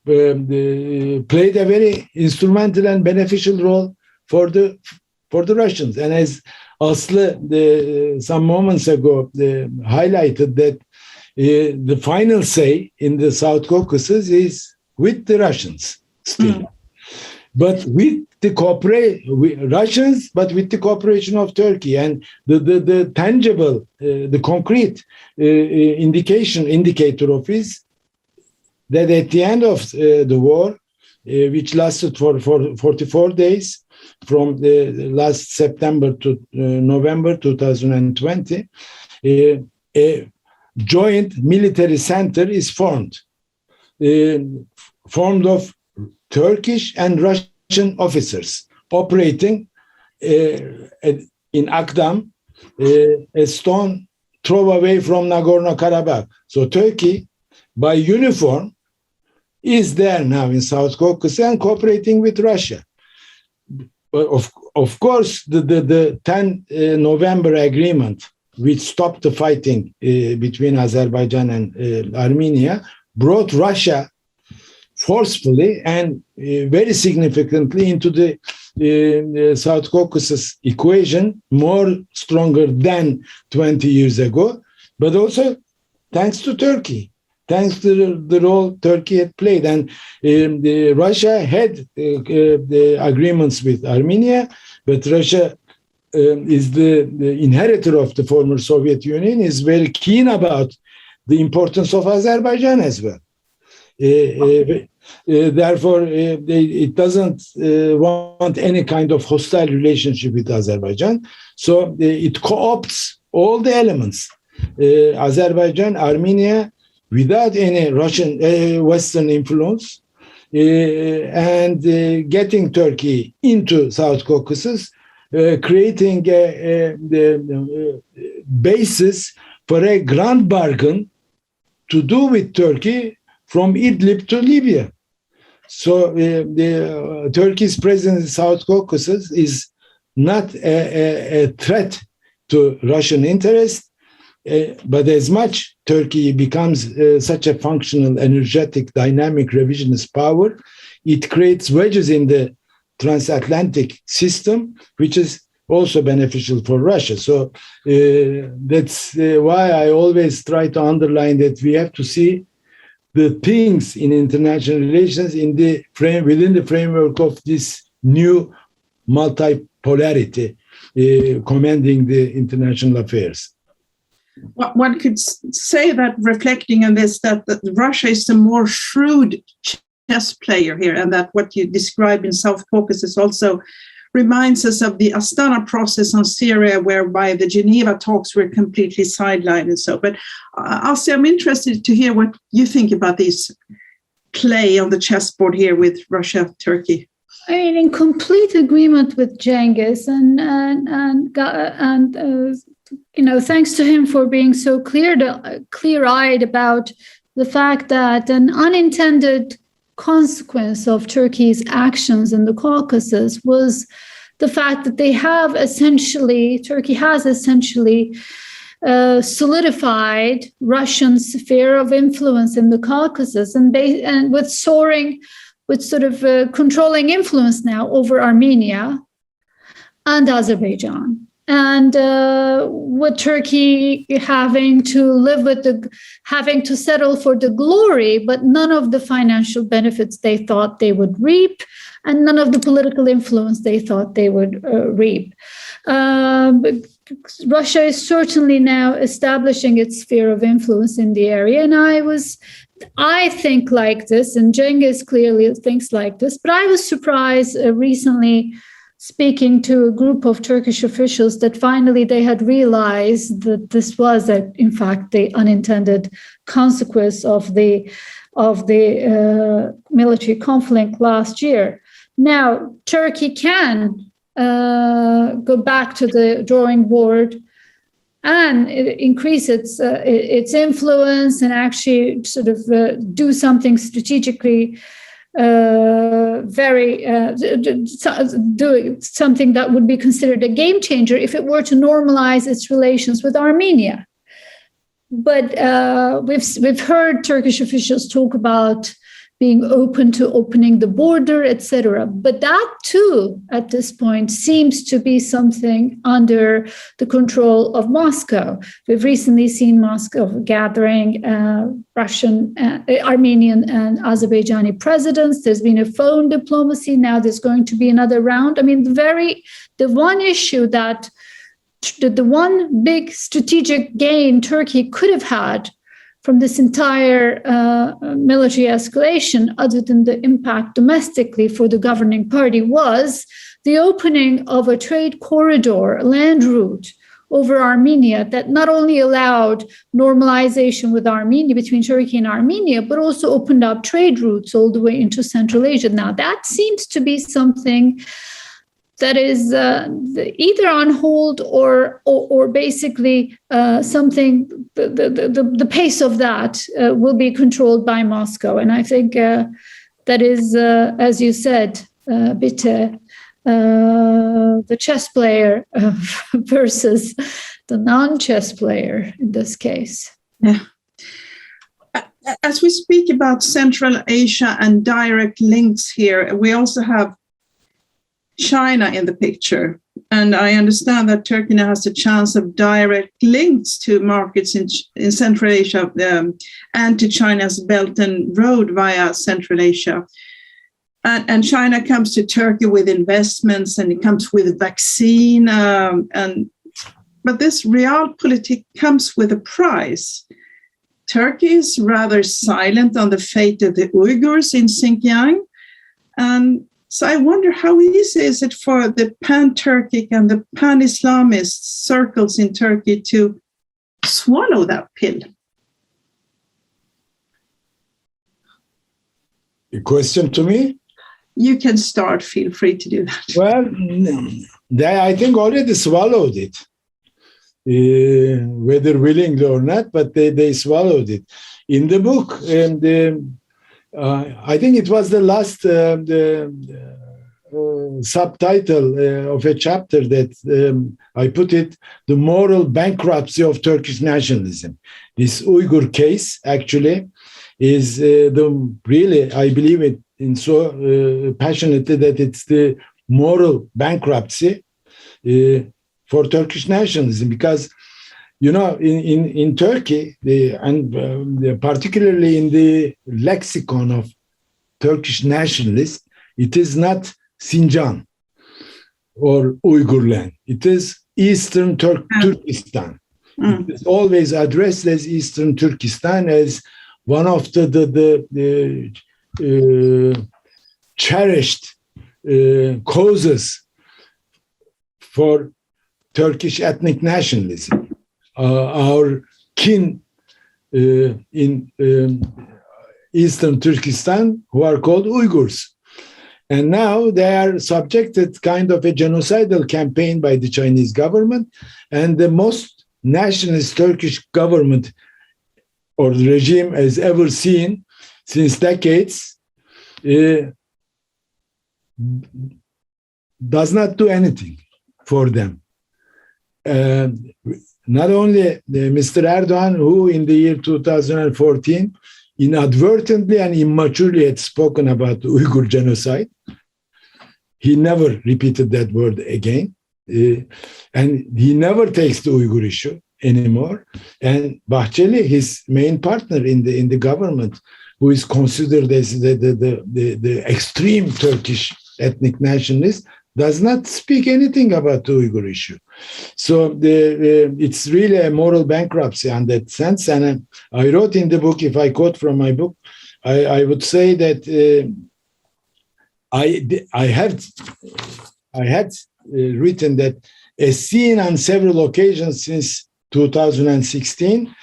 played a very instrumental and beneficial role for the Russians. And as Aslı some moments ago highlighted, that the final say in the South Caucasus is with the Russians still. but with the Russians, but with the cooperation of Turkey, and the tangible, the concrete indicator of is that at the end of the war, which lasted for 44 days, from the last September to November 2020, a joint military center is formed of Turkish and Russian officers operating in Akdam, a stone throw away from Nagorno-Karabakh. So Turkey, by uniform, is there now in South Caucasus and cooperating with Russia. Of course, the 10 November agreement, which stopped the fighting between Azerbaijan and Armenia, brought Russia forcefully and very significantly into the South Caucasus equation, more stronger than 20 years ago, but also thanks to Turkey. Thanks to the role Turkey had played. And Russia had the agreements with Armenia, but Russia is the inheritor of the former Soviet Union, is very keen about the importance of Azerbaijan as well. Therefore, it doesn't want any kind of hostile relationship with Azerbaijan. So it co-opts all the elements. Azerbaijan, Armenia, without any Russian Western influence, and getting Turkey into South Caucasus, creating the basis for a grand bargain to do with Turkey from Idlib to Libya. So Turkey's presence in South Caucasus is not a threat to Russian interests, but as much Turkey becomes such a functional, energetic, dynamic revisionist power, it creates wedges in the transatlantic system, which is also beneficial for Russia. So that's why I always try to underline that we have to see the things in international relations in the within the framework of this new multipolarity commanding the international affairs. One could say that, reflecting on this, that Russia is the more shrewd chess player here, and that what you describe in South Caucasus also reminds us of the Astana process on Syria, whereby the Geneva talks were completely sidelined and so. But Asi, I'm interested to hear what you think about this play on the chessboard here with Russia, Turkey. I mean, in complete agreement with Genghis, and thanks to him for being so clear-eyed about the fact that an unintended consequence of Turkey's actions in the Caucasus was the fact that Turkey has essentially solidified Russian sphere of influence in the Caucasus, and with sort of controlling influence now over Armenia and Azerbaijan. And with Turkey having to settle for the glory, but none of the financial benefits they thought they would reap, and none of the political influence they thought they would reap. But Russia is certainly now establishing its sphere of influence in the area, and I think like this, and Genghis clearly thinks like this, but I was surprised recently, speaking to a group of Turkish officials, that finally they had realized that this was, in fact, the unintended consequence of the military conflict last year. Now, Turkey can go back to the drawing board and increase its influence and actually sort of do something strategically doing something that would be considered a game changer if it were to normalize its relations with Armenia. But we've heard Turkish officials talk about being open to opening the border, etc. But that too, at this point, seems to be something under the control of Moscow. We've recently seen Moscow gathering Russian, Armenian, and Azerbaijani presidents. There's been a phone diplomacy. Now there's going to be another round. I mean, the one issue that the one big strategic gain Turkey could have had from this entire military escalation, other than the impact domestically for the governing party, was the opening of a trade corridor, a land route over Armenia that not only allowed normalization with Armenia, between Turkey and Armenia, but also opened up trade routes all the way into Central Asia. Now, that seems to be something that is either on hold or basically something, the pace of that will be controlled by Moscow. And I think that is, as you said, Bitte, the chess player versus the non-chess player in this case. Yeah. As we speak about Central Asia and direct links here, we also have China in the picture. And I understand that Turkey now has a chance of direct links to markets in Central Asia and to China's Belt and Road via Central Asia. And China comes to Turkey with investments, and it comes with vaccine. But this realpolitik comes with a price. Turkey is rather silent on the fate of the Uyghurs in Xinjiang. And so I wonder, how easy is it for the pan-Turkic and the pan-Islamist circles in Turkey to swallow that pill? A question to me? You can start. Feel free to do that. Well, they, I think, already swallowed it, whether willingly or not, but they swallowed it. In the book, I think it was the last subtitle of a chapter that I put it, the moral bankruptcy of Turkish nationalism. This Uyghur case actually is really, I believe it in so passionately, that it's the moral bankruptcy for Turkish nationalism, because in Turkey, particularly in the lexicon of Turkish nationalists, it is not Xinjiang or Uyghur land. It is Eastern Turkestan. It is always addressed as Eastern Turkestan, as one of the cherished causes for Turkish ethnic nationalism. Our kin in Eastern Turkestan, who are called Uyghurs. And now they are subjected kind of a genocidal campaign by the Chinese government, and the most nationalist Turkish government or regime has ever seen since decades does not do anything for them. Not only Mr. Erdogan, who in the year 2014 inadvertently and immaturely had spoken about the Uyghur genocide. He never repeated that word again. And he never takes the Uyghur issue anymore. And Bahçeli, his main partner in the government, who is considered as the extreme Turkish ethnic nationalist, does not speak anything about the Uyghur issue. So it's really a moral bankruptcy in that sense. And I wrote in the book, if I quote from my book, I would say that I had written that, as seen on several occasions since 2016,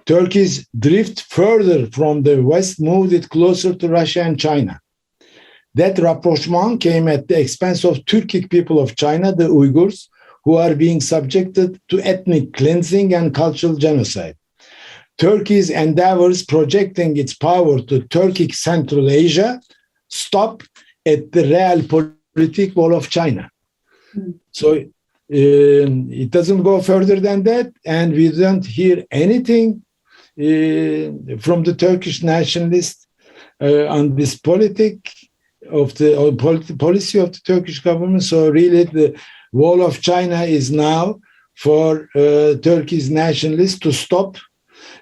Turkey's drift further from the West moved it closer to Russia and China. That rapprochement came at the expense of Turkic people of China, the Uyghurs, who are being subjected to ethnic cleansing and cultural genocide. Turkey's endeavors projecting its power to Turkic Central Asia stop at the realpolitik wall of China. So it doesn't go further than that, and we don't hear anything from the Turkish nationalists on this policy of the Turkish government. So really, the wall of China is now for Turkey's nationalists to stop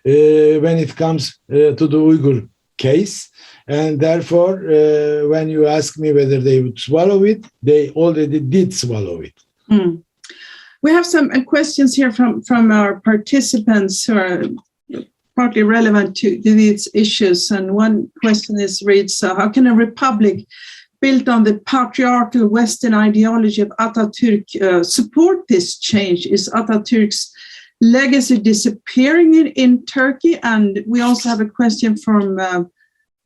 when it comes to the Uyghur case. And therefore, when you ask me whether they would swallow it, they already did swallow it. Mm. We have some questions here from our participants who are partly relevant to these issues. And one question reads, how can a republic built on the patriarchal Western ideology of Atatürk support this change? Is Atatürk's legacy disappearing in Turkey? And we also have a question from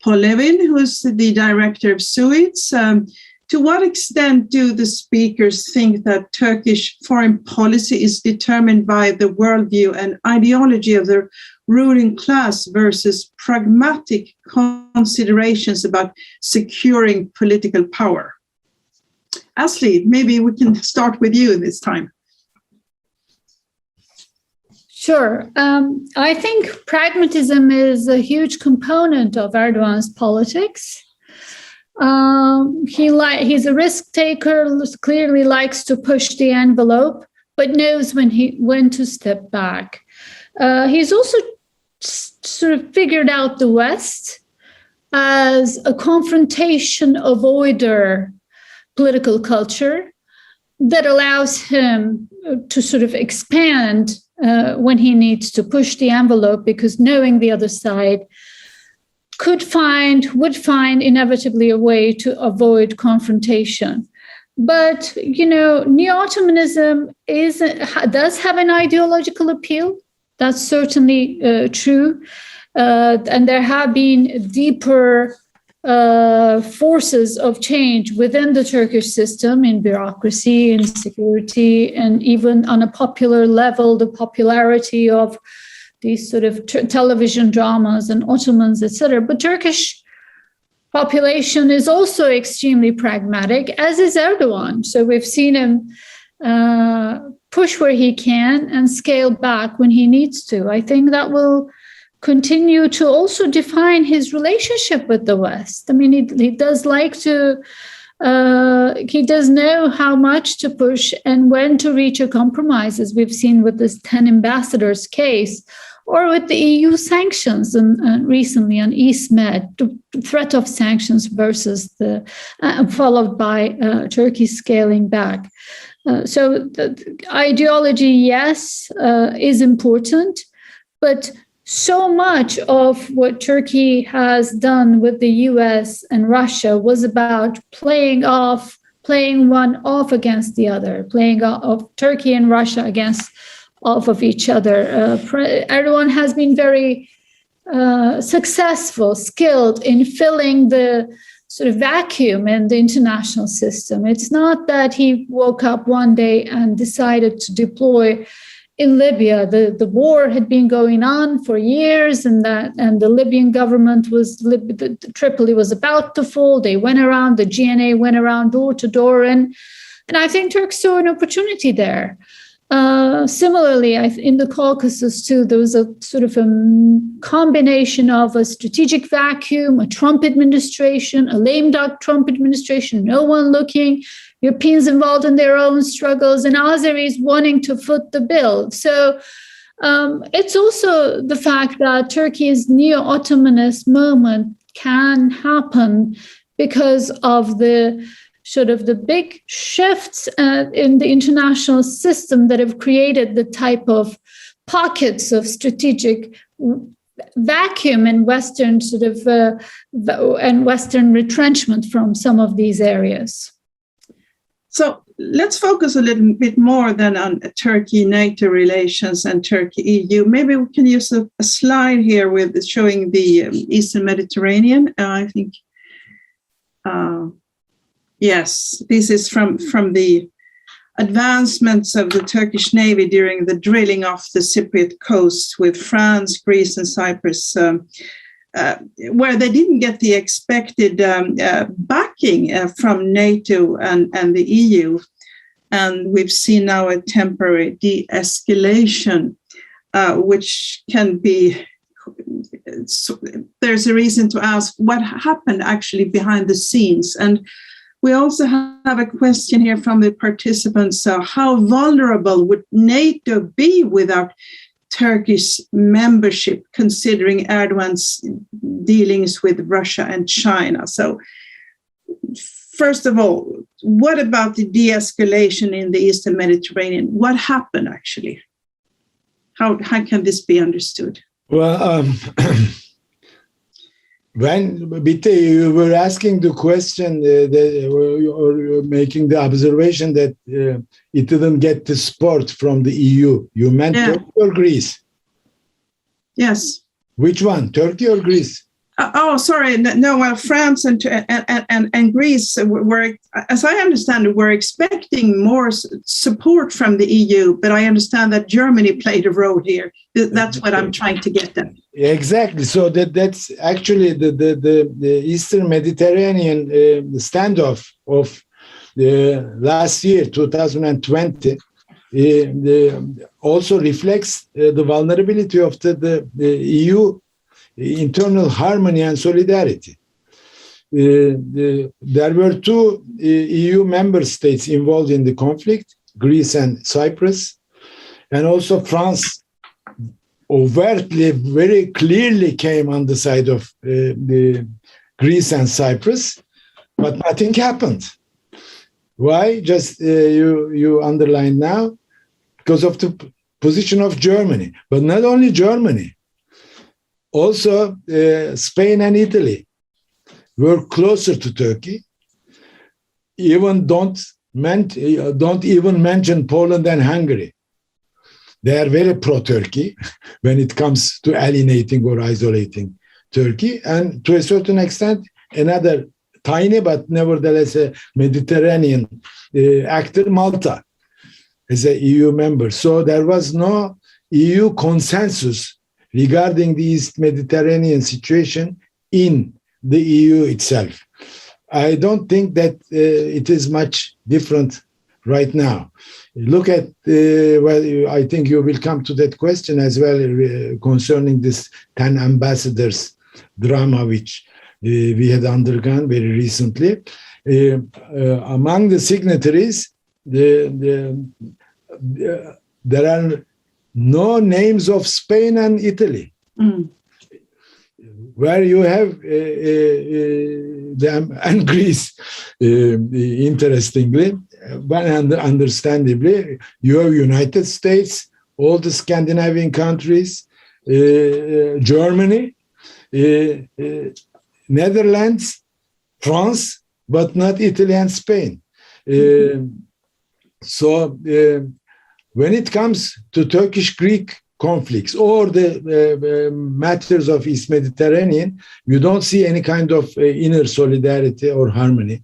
Paul Levin, who's the director of Suez. To what extent do the speakers think that Turkish foreign policy is determined by the worldview and ideology of the ruling class versus pragmatic considerations about securing political power? Asli, maybe we can start with you this time. Sure. I think pragmatism is a huge component of Erdogan's politics. He's a risk taker, clearly likes to push the envelope, but knows when to step back. He's also sort of figured out the West as a confrontation avoider political culture that allows him to sort of expand when he needs to push the envelope, because knowing the other side would find inevitably a way to avoid confrontation. But, Neo-Ottomanism does have an ideological appeal. That's certainly true. And there have been deeper forces of change within the Turkish system in bureaucracy, in security, and even on a popular level, the popularity of these sort of television dramas and Ottomans, etc. But Turkish population is also extremely pragmatic, as is Erdogan. So we've seen him push where he can and scale back when he needs to. I think that will continue to also define his relationship with the West. I mean, he does like to, he does know how much to push and when to reach a compromise, as we've seen with this 10 ambassadors case, or with the EU sanctions and recently on East Med, the threat of sanctions versus followed by Turkey scaling back. So the ideology, yes, is important, but so much of what Turkey has done with the US and Russia was about playing one off against the other, playing off Turkey and Russia off of each other. Erdogan has been very successful, skilled in filling the sort of vacuum in the international system. It's not that he woke up one day and decided to deploy in Libya. The war had been going on for years, and the Libyan government Tripoli was about to fall. They went around, the GNA went around door to door, and I think Turks saw an opportunity there. Similarly, in the Caucasus too, there was a sort of a combination of a strategic vacuum, a Trump administration, a lame duck Trump administration, no one looking, Europeans involved in their own struggles, and Azeris wanting to foot the bill. So it's also the fact that Turkey's neo-Ottomanist moment can happen because of the sort of the big shifts in the international system that have created the type of pockets of strategic vacuum and Western sort of and Western retrenchment from some of these areas. So let's focus a little bit more then on Turkey-NATO relations and Turkey-EU. Maybe we can use a slide here with showing the Eastern Mediterranean. I think, yes, this is from the advancements of the Turkish Navy during the drilling off the Cypriot coast with France, Greece, and Cyprus, where they didn't get the expected backing from NATO and the EU. And we've seen now a temporary de-escalation, which can be there's a reason to ask what happened actually behind the scenes. And we also have a question here from the participants. How vulnerable would NATO be without Turkish membership, considering Erdogan's dealings with Russia and China? So, first of all, what about the de-escalation in the Eastern Mediterranean? What happened actually? How can this be understood? Well, when Bitte, you were asking the question or making the observation that it didn't get the support from the EU. You meant Turkey or Greece? Yes. Which one, Turkey or Greece? Sorry. No, well, France and Greece were, as I understand it, were expecting more support from the EU, but I understand that Germany played a role here. That's what I'm trying to get at. Exactly. So that's actually the Eastern Mediterranean standoff of last year, 2020, also reflects the vulnerability of the EU internal harmony and solidarity. There were two EU member states involved in the conflict, Greece and Cyprus, and also France overtly, very clearly came on the side of the Greece and Cyprus, but nothing happened. Why? Just you underline now, because of the position of Germany, but not only Germany. Also, Spain and Italy were closer to Turkey. Even don't even mention Poland and Hungary. They are very pro-Turkey when it comes to alienating or isolating Turkey, and to a certain extent, another tiny but nevertheless a Mediterranean actor, Malta, as an EU member. So there was no EU consensus regarding the East Mediterranean situation in the EU itself. I don't think that it is much different right now. Look at, well, I think you will come to that question as well concerning this 10 ambassadors drama, which we had undergone very recently. Among the signatories, there are no names of Spain and Italy, where you have and Greece. Interestingly, but understandably, you have United States, all the Scandinavian countries, Germany, Netherlands, France, but not Italy and Spain. So when it comes to Turkish-Greek conflicts or the matters of East Mediterranean, you don't see any kind of inner solidarity or harmony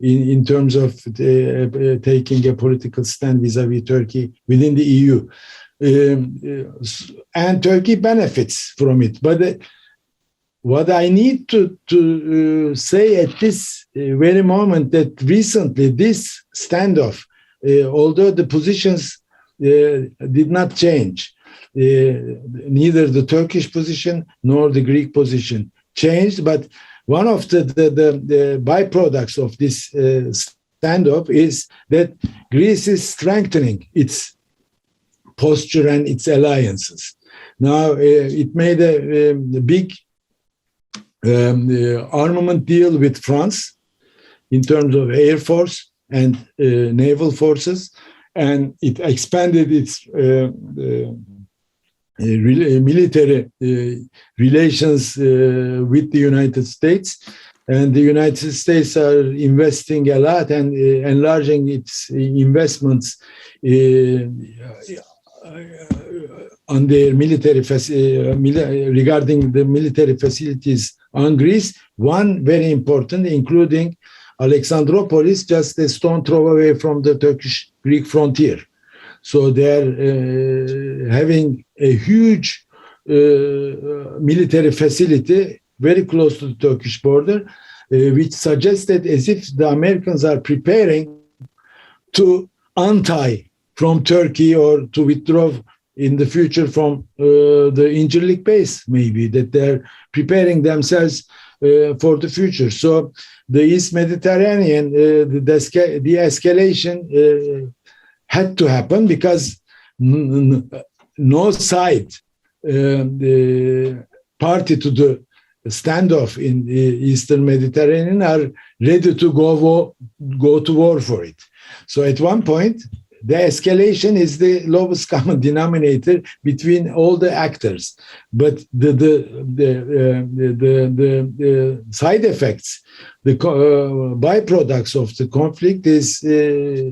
in terms of taking a political stand vis-a-vis Turkey within the EU. And Turkey benefits from it. But what I need to say at this very moment, that recently this standoff, although the positions did not change, neither the Turkish position nor the Greek position changed, but one of the byproducts of this standoff is that Greece is strengthening its posture and its alliances. Now, it made a big armament deal with France in terms of air force and naval forces, and it expanded its military relations with the United States. And the United States are investing a lot and enlarging its investments on their military regarding the military facilities on Greece. One very important, including Alexandroupolis, just a stone throw away from the Turkish-Greek frontier. So they're having a huge military facility very close to the Turkish border, which suggested as if the Americans are preparing to untie from Turkey or to withdraw in the future from the Incirlik base, maybe, that they're preparing themselves for the future. So the East Mediterranean, the de-escalation had to happen because no side party to the standoff in the Eastern Mediterranean are ready to go to war for it. So at one point, the escalation is the lowest common denominator between all the actors, but the side effects, the byproducts of the conflict is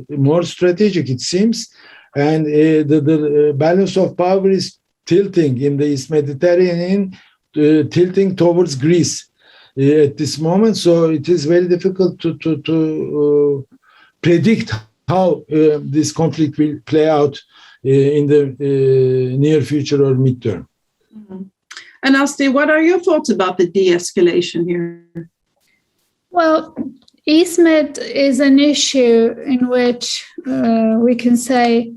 more strategic, it seems, and the balance of power is tilting in the East Mediterranean, tilting towards Greece at this moment. So it is very difficult to predict how this conflict will play out in the near future or midterm. Mm-hmm. And Asti, what are your thoughts about the de-escalation here? Well, East Med is an issue in which we can say,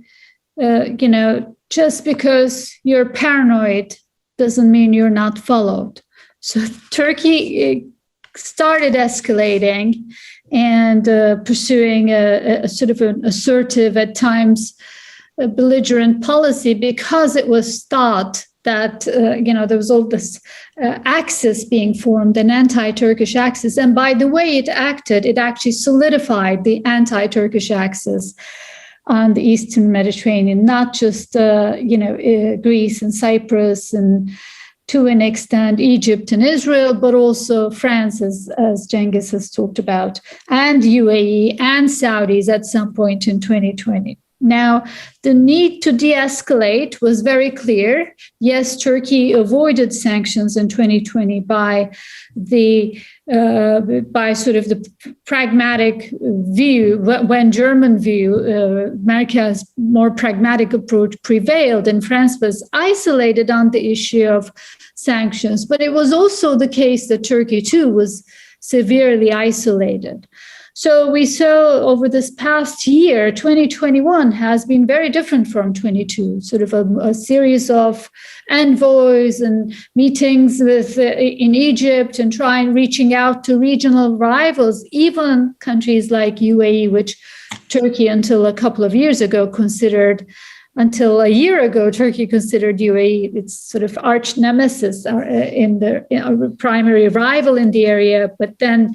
just because you're paranoid doesn't mean you're not followed. So Turkey started escalating and pursuing a sort of an assertive, at times, belligerent policy because it was thought that, there was all this axis being formed, an anti-Turkish axis. And by the way it acted, it actually solidified the anti-Turkish axis on the Eastern Mediterranean, not just, Greece and Cyprus and to an extent, Egypt and Israel, but also France, as Genghis has talked about, and UAE and Saudis at some point in 2020. Now, the need to de-escalate was very clear. Yes, Turkey avoided sanctions in 2020 by sort of the pragmatic view, when German view, America's more pragmatic approach prevailed, and France was isolated on the issue of sanctions. But it was also the case that Turkey, too, was severely isolated. So we saw over this past year, 2021 has been very different from 22, sort of a series of envoys and meetings in Egypt and reaching out to regional rivals, even countries like UAE, which Turkey until a year ago, Turkey considered UAE its sort of arch nemesis in the primary rival in the area, but then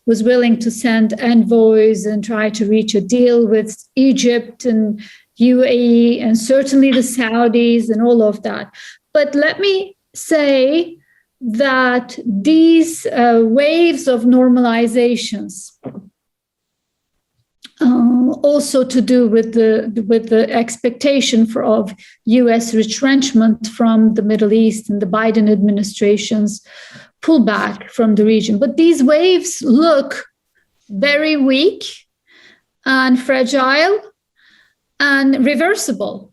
was willing to send envoys and try to reach a deal with Egypt and UAE and certainly the Saudis and all of that. But let me say that these waves of normalizations, also to do with the expectation of U.S. retrenchment from the Middle East and the Biden administration's pullback from the region. But these waves look very weak and fragile and reversible.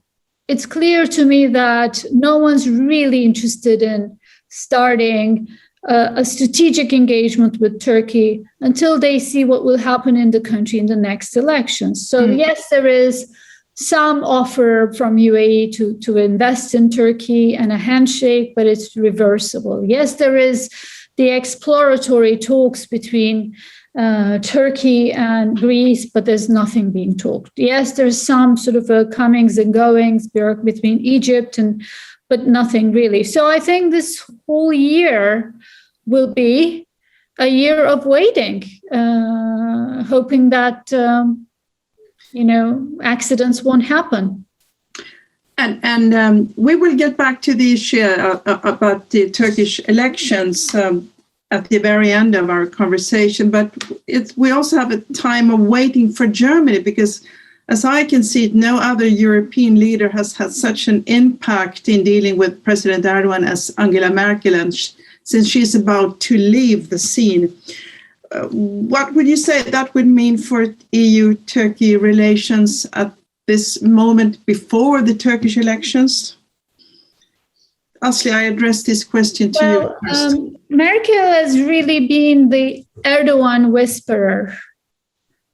It's clear to me that no one's really interested in starting a strategic engagement with Turkey until they see what will happen in the country in the next elections. So yes, there is some offer from UAE to invest in Turkey and a handshake, but it's reversible. Yes, there is the exploratory talks between Turkey and Greece, but there's nothing being talked. Yes, there's some sort of comings and goings between Egypt but nothing really. So I think this whole year will be a year of waiting, hoping that, accidents won't happen. And we will get back to the issue about the Turkish elections at the very end of our conversation. But we also have a time of waiting for Germany, because as I can see it, no other European leader has had such an impact in dealing with President Erdogan as Angela Merkel, and since she's about to leave the scene. What would you say that would mean for EU-Turkey relations at this moment before the Turkish elections? Asli, I addressed this question to you first. Merkel has really been the Erdogan whisperer,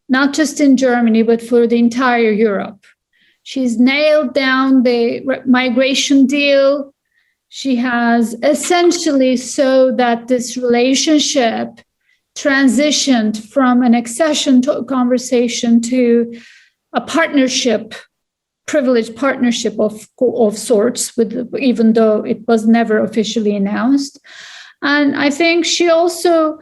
not just in Germany, but for the entire Europe. She's nailed down the migration deal. She has essentially so that this relationship transitioned from an accession conversation to a partnership, privileged partnership of sorts, even though it was never officially announced. And I think she also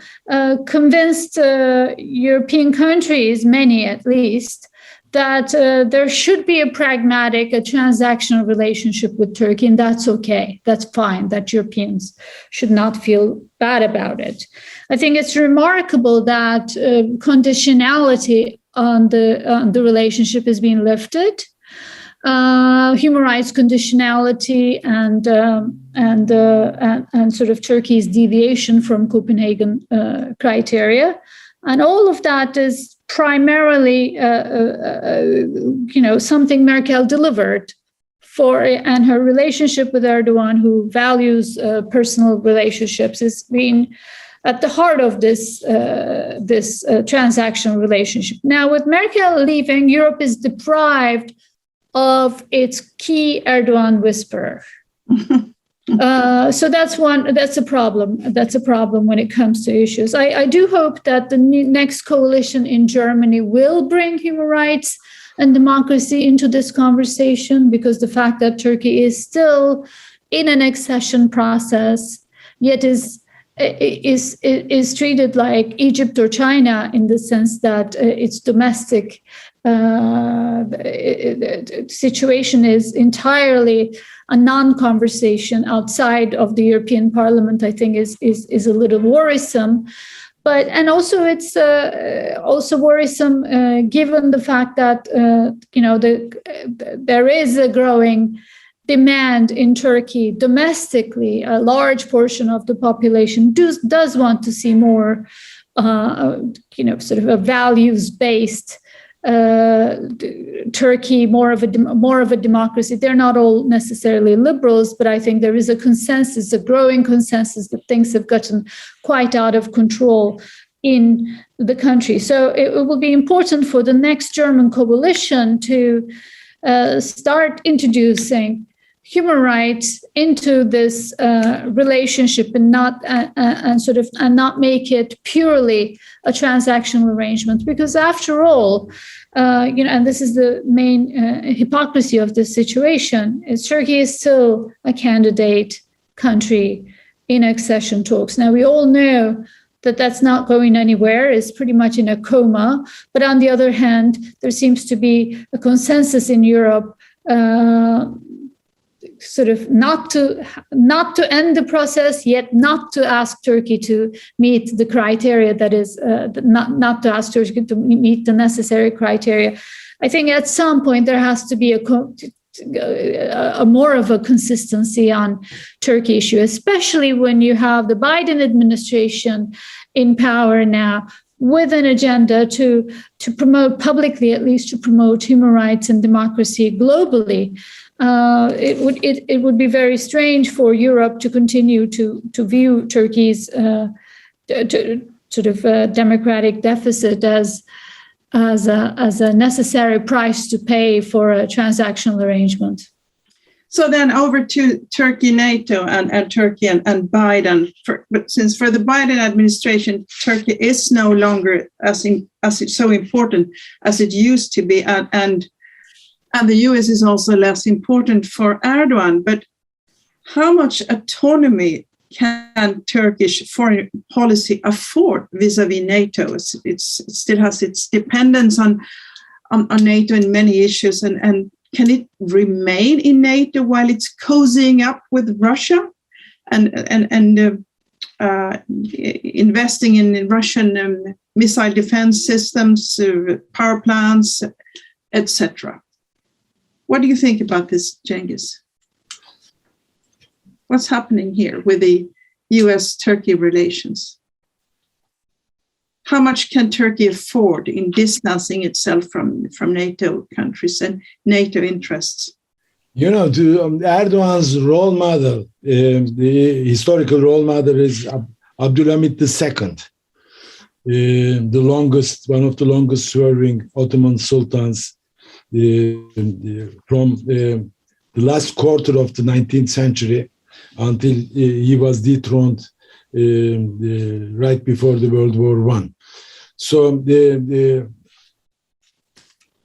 convinced European countries, many at least, that there should be a pragmatic, a transactional relationship with Turkey, and that's okay. That's fine, that Europeans should not feel bad about it. I think it's remarkable that conditionality on the relationship is being lifted. Human rights conditionality and sort of Turkey's deviation from Copenhagen criteria, and all of that is primarily, something Merkel delivered and her relationship with Erdogan, who values personal relationships, is being at the heart of this transactional relationship. Now, with Merkel leaving, Europe is deprived of its key Erdogan whisperer. So that's a problem. That's a problem when it comes to issues. I do hope that the next coalition in Germany will bring human rights and democracy into this conversation, because the fact that Turkey is still in an accession process, yet is treated like Egypt or China in the sense that its domestic situation is entirely a non-conversation outside of the European Parliament, I think is a little worrisome. And also it's also worrisome given the fact that there is a growing demand in Turkey domestically. A large portion of the population does want to see more, sort of a values-based Turkey, more of a democracy. They're not all necessarily liberals, but I think there is a consensus, a growing consensus, that things have gotten quite out of control in the country. So it will be important for the next German coalition to start introducing human rights into this relationship and not make it purely a transactional arrangement, because after all, and this is the main hypocrisy of this situation, is Turkey is still a candidate country in accession talks. Now, we all know that that's not going anywhere, is pretty much in a coma. But on the other hand, there seems to be a consensus in Europe sort of not to end the process, yet not to ask Turkey to meet the criteria, that is, not to ask Turkey to meet the necessary criteria. I think at some point there has to be a more of a consistency on Turkey issue, especially when you have the Biden administration in power now, with an agenda to promote publicly, at least to promote human rights and democracy globally. It would be very strange for Europe to continue to view Turkey's democratic deficit as a necessary price to pay for a transactional arrangement. So then over to Turkey, NATO, and Turkey and Biden. Since for the Biden administration, Turkey is no longer as so important as it used to be, and the US is also less important for Erdogan. But how much autonomy can Turkish foreign policy afford vis-a-vis NATO? It still has its dependence on NATO in many issues, and can it remain in NATO while it's cozying up with Russia and investing in Russian missile defense systems, power plants, etc.? What do you think about this, Genghis? What's happening here with the US-Turkey relations? How much can Turkey afford in distancing itself from NATO countries and NATO interests? Erdogan's role model, the historical role model is Abdülhamit II, one of the longest serving Ottoman sultans from the last quarter of the 19th century until he was dethroned right before the World War I. So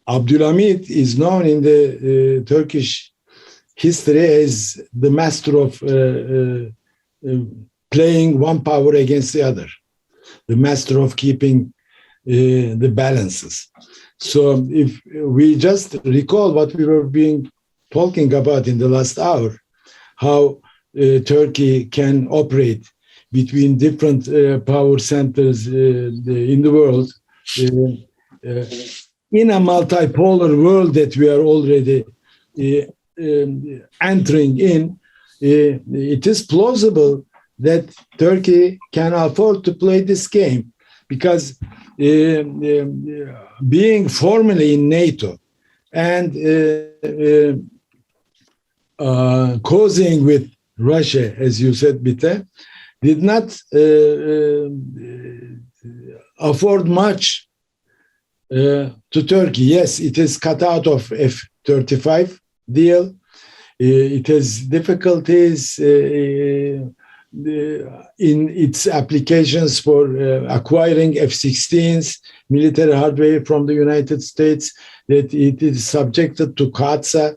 Abdülhamid is known in the Turkish history as the master of playing one power against the other, the master of keeping the balances. So if we just recall what we were talking about in the last hour, how Turkey can operate between different power centers in the world, in a multipolar world that we are already entering in, it is plausible that Turkey can afford to play this game, because being formally in NATO and causing with Russia, as you said, Bite, did not afford much to Turkey. Yes, it is cut out of F-35 deal. It has difficulties in its applications for acquiring F-16s, military hardware from the United States, that it is subjected to CAATSA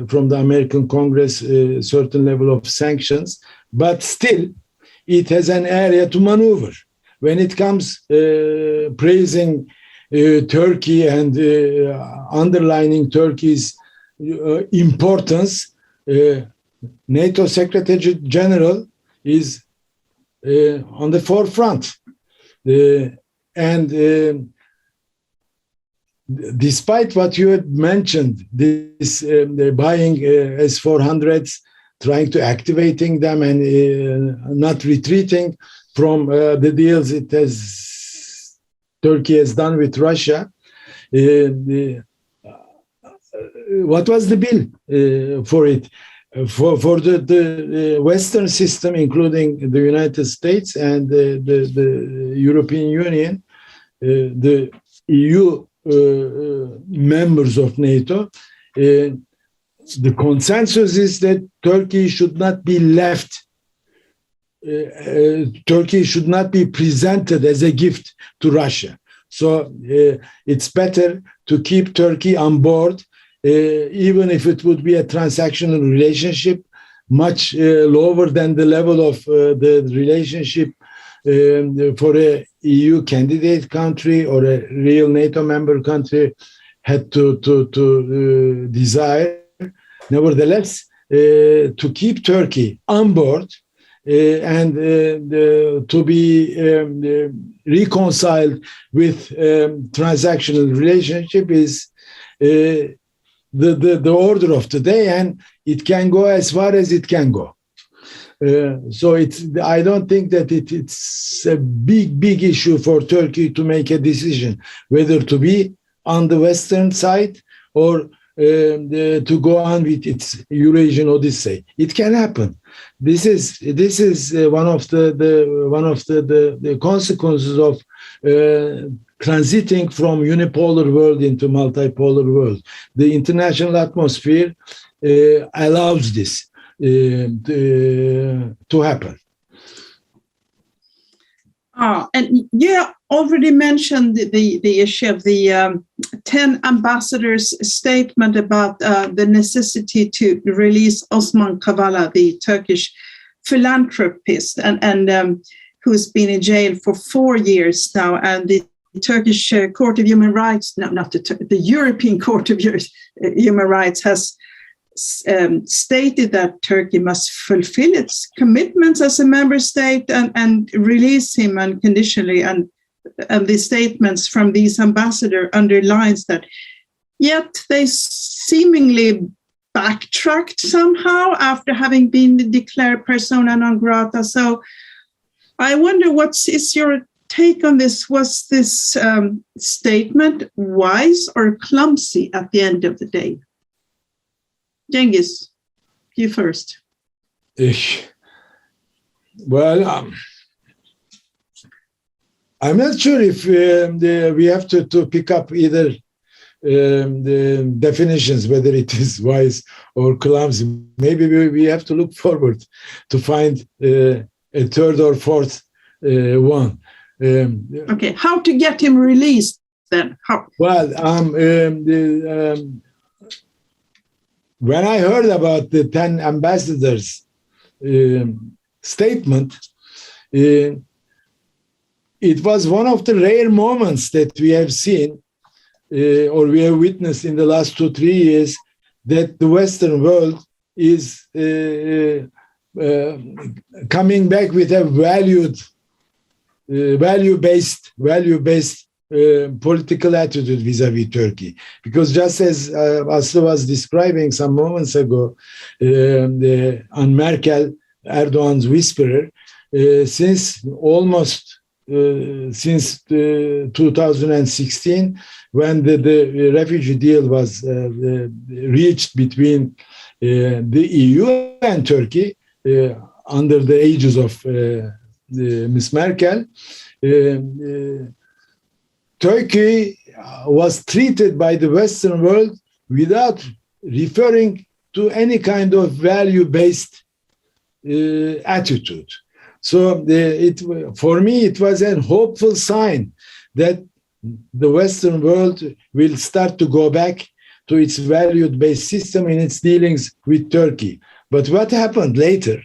from the American Congress, certain level of sanctions, but still it has an area to maneuver. When it comes praising Turkey and underlining Turkey's importance, NATO Secretary General is on the forefront. And despite what you had mentioned, this buying S-400s, trying to activating them and not retreating from the deals Turkey has done with Russia. What was the bill for it? For the Western system, including the United States and the European Union, the EU members of NATO, the consensus is that Turkey should not be left. Turkey should not be presented as a gift to Russia. So it's better to keep Turkey on board, even if it would be a transactional relationship, much lower than the level of the relationship for a EU candidate country or a real NATO member country had to desire. Nevertheless, to keep Turkey on board and to be reconciled with transactional relationship is the order of today, and it can go as far as it can go. So I don't think that it's a big issue for Turkey to make a decision whether to be on the Western side or to go on with its Eurasian Odyssey. It can happen. This is one of the consequences of transiting from unipolar world into multipolar world. The international atmosphere allows this to happen. And you already mentioned the issue of the 10 ambassadors' statement about the necessity to release Osman Kavala, the Turkish philanthropist, and who's been in jail for 4 years now. And the Turkish Court of Human Rights, the European Court of Human Rights has stated that Turkey must fulfill its commitments as a member state and release him unconditionally. And the statements from these ambassadors underlines that. Yet they seemingly backtracked somehow after having been declared persona non grata. So I wonder, what is your take on this? Was this statement wise or clumsy at the end of the day? Genghis, you first. Well, I'm not sure if we have to pick up either the definitions, whether it is wise or clumsy. Maybe we have to look forward to find a third or fourth one. Okay, how to get him released then? How? Well, when I heard about the 10 ambassadors statement, it was one of the rare moments that we have seen or we have witnessed in the last 2-3 years that the Western world is coming back with a value-based political attitude vis-a-vis Turkey. Because just as Aslı was describing some moments ago on Merkel, Erdogan's whisperer, since 2016, when the refugee deal was reached between the EU and Turkey under the aegis of Ms. Merkel, Turkey was treated by the Western world without referring to any kind of value-based attitude. So for me, it was a hopeful sign that the Western world will start to go back to its value-based system in its dealings with Turkey. But what happened later,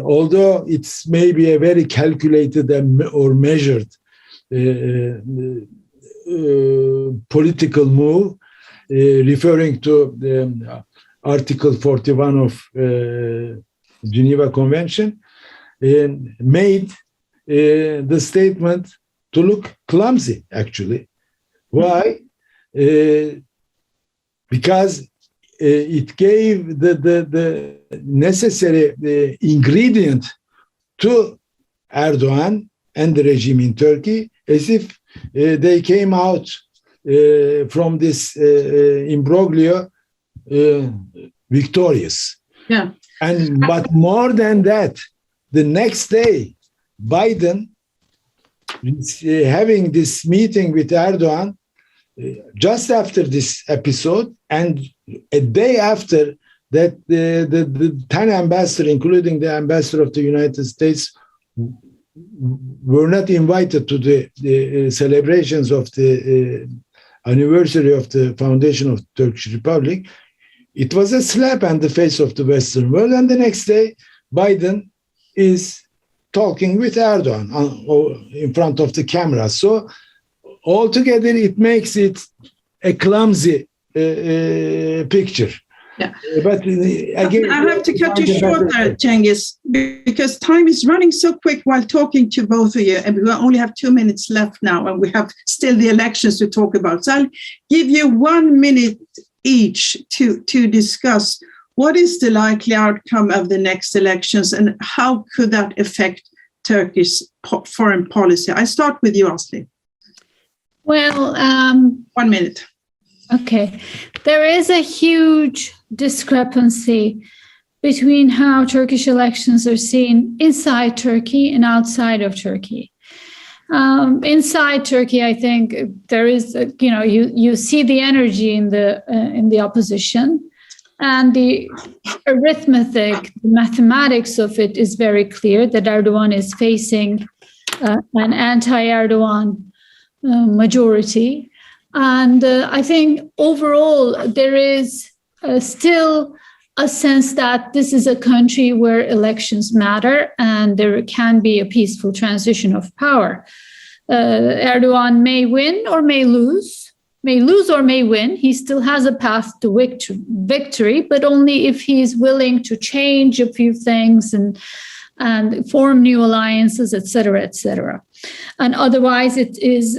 although it's maybe a very calculated or measured political move, referring to the Article 41 of Geneva Convention, made the statement to look clumsy, actually. Why? Because it gave the necessary ingredient to Erdogan and the regime in Turkey, as if they came out from this imbroglio victorious. Yeah. But more than that, the next day, Biden having this meeting with Erdogan just after this episode, and a day after that, the 10 ambassadors, including the ambassador of the United States, were not invited to the celebrations of the anniversary of the foundation of the Turkish Republic. It was a slap on the face of the Western world. And the next day, Biden is talking with Erdogan in front of the camera. So altogether, it makes it a clumsy picture. Yeah. But again, I have to cut you short there, Genghis, because time is running so quick while talking to both of you, and we only have 2 minutes left now, and we have still the elections to talk about. So I'll give you 1 minute each to discuss what is the likely outcome of the next elections and how could that affect Turkish foreign policy. I start with you, Aslı. Well, 1 minute. Okay. There is a huge discrepancy between how Turkish elections are seen inside Turkey and outside of Turkey. Inside Turkey, I think there is, you see the energy in the opposition, and the arithmetic, the mathematics of it is very clear that Erdogan is facing an anti-Erdogan majority. And I think overall there is still a sense that this is a country where elections matter and there can be a peaceful transition of power. Erdogan may win or may lose or may win. He still has a path to victory, but only if he's willing to change a few things and form new alliances, et cetera. And otherwise, it is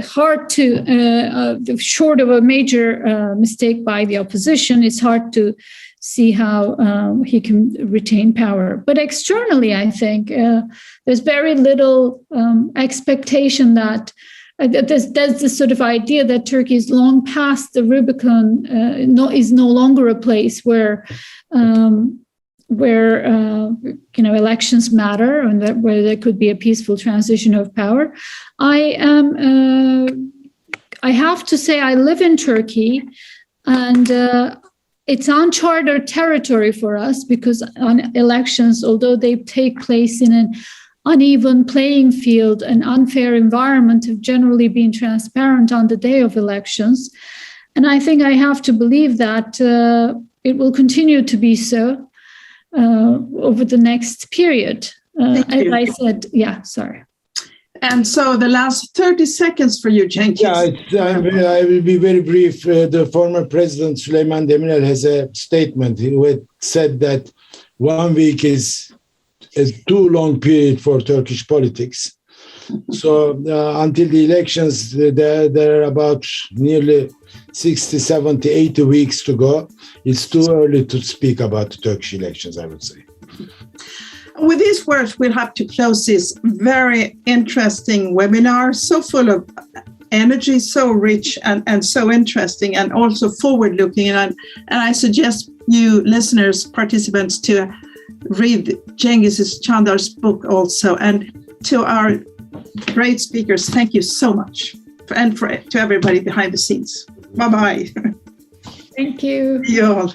hard to, short of a major mistake by the opposition, it's hard to see how he can retain power. But externally, I think there's very little expectation that there's this sort of idea that Turkey is long past the Rubicon, is no longer a place where elections matter and where there could be a peaceful transition of power. I I have to say I live in Turkey, and it's uncharted territory for us, because on elections, although they take place in an uneven playing field, an unfair environment, have generally been transparent on the day of elections. And I think I have to believe that it will continue to be so over the next period. As I said, sorry. And so the last 30 seconds for you, Genghis. Yeah, I will be very brief. The former president, Süleyman Demirel, has a statement. He said that 1 week is a too long period for Turkish politics. So until the elections, there are about nearly 60, 70, 80 weeks to go. It's too early to speak about the Turkish elections, I would say. With these words, we'll have to close this very interesting webinar, so full of energy, so rich and so interesting, and also forward-looking. And I suggest you listeners, participants, to read Genghis Chandar's book also. And to our great speakers, thank you so much. And to everybody behind the scenes. Bye-bye. Thank you. See you all.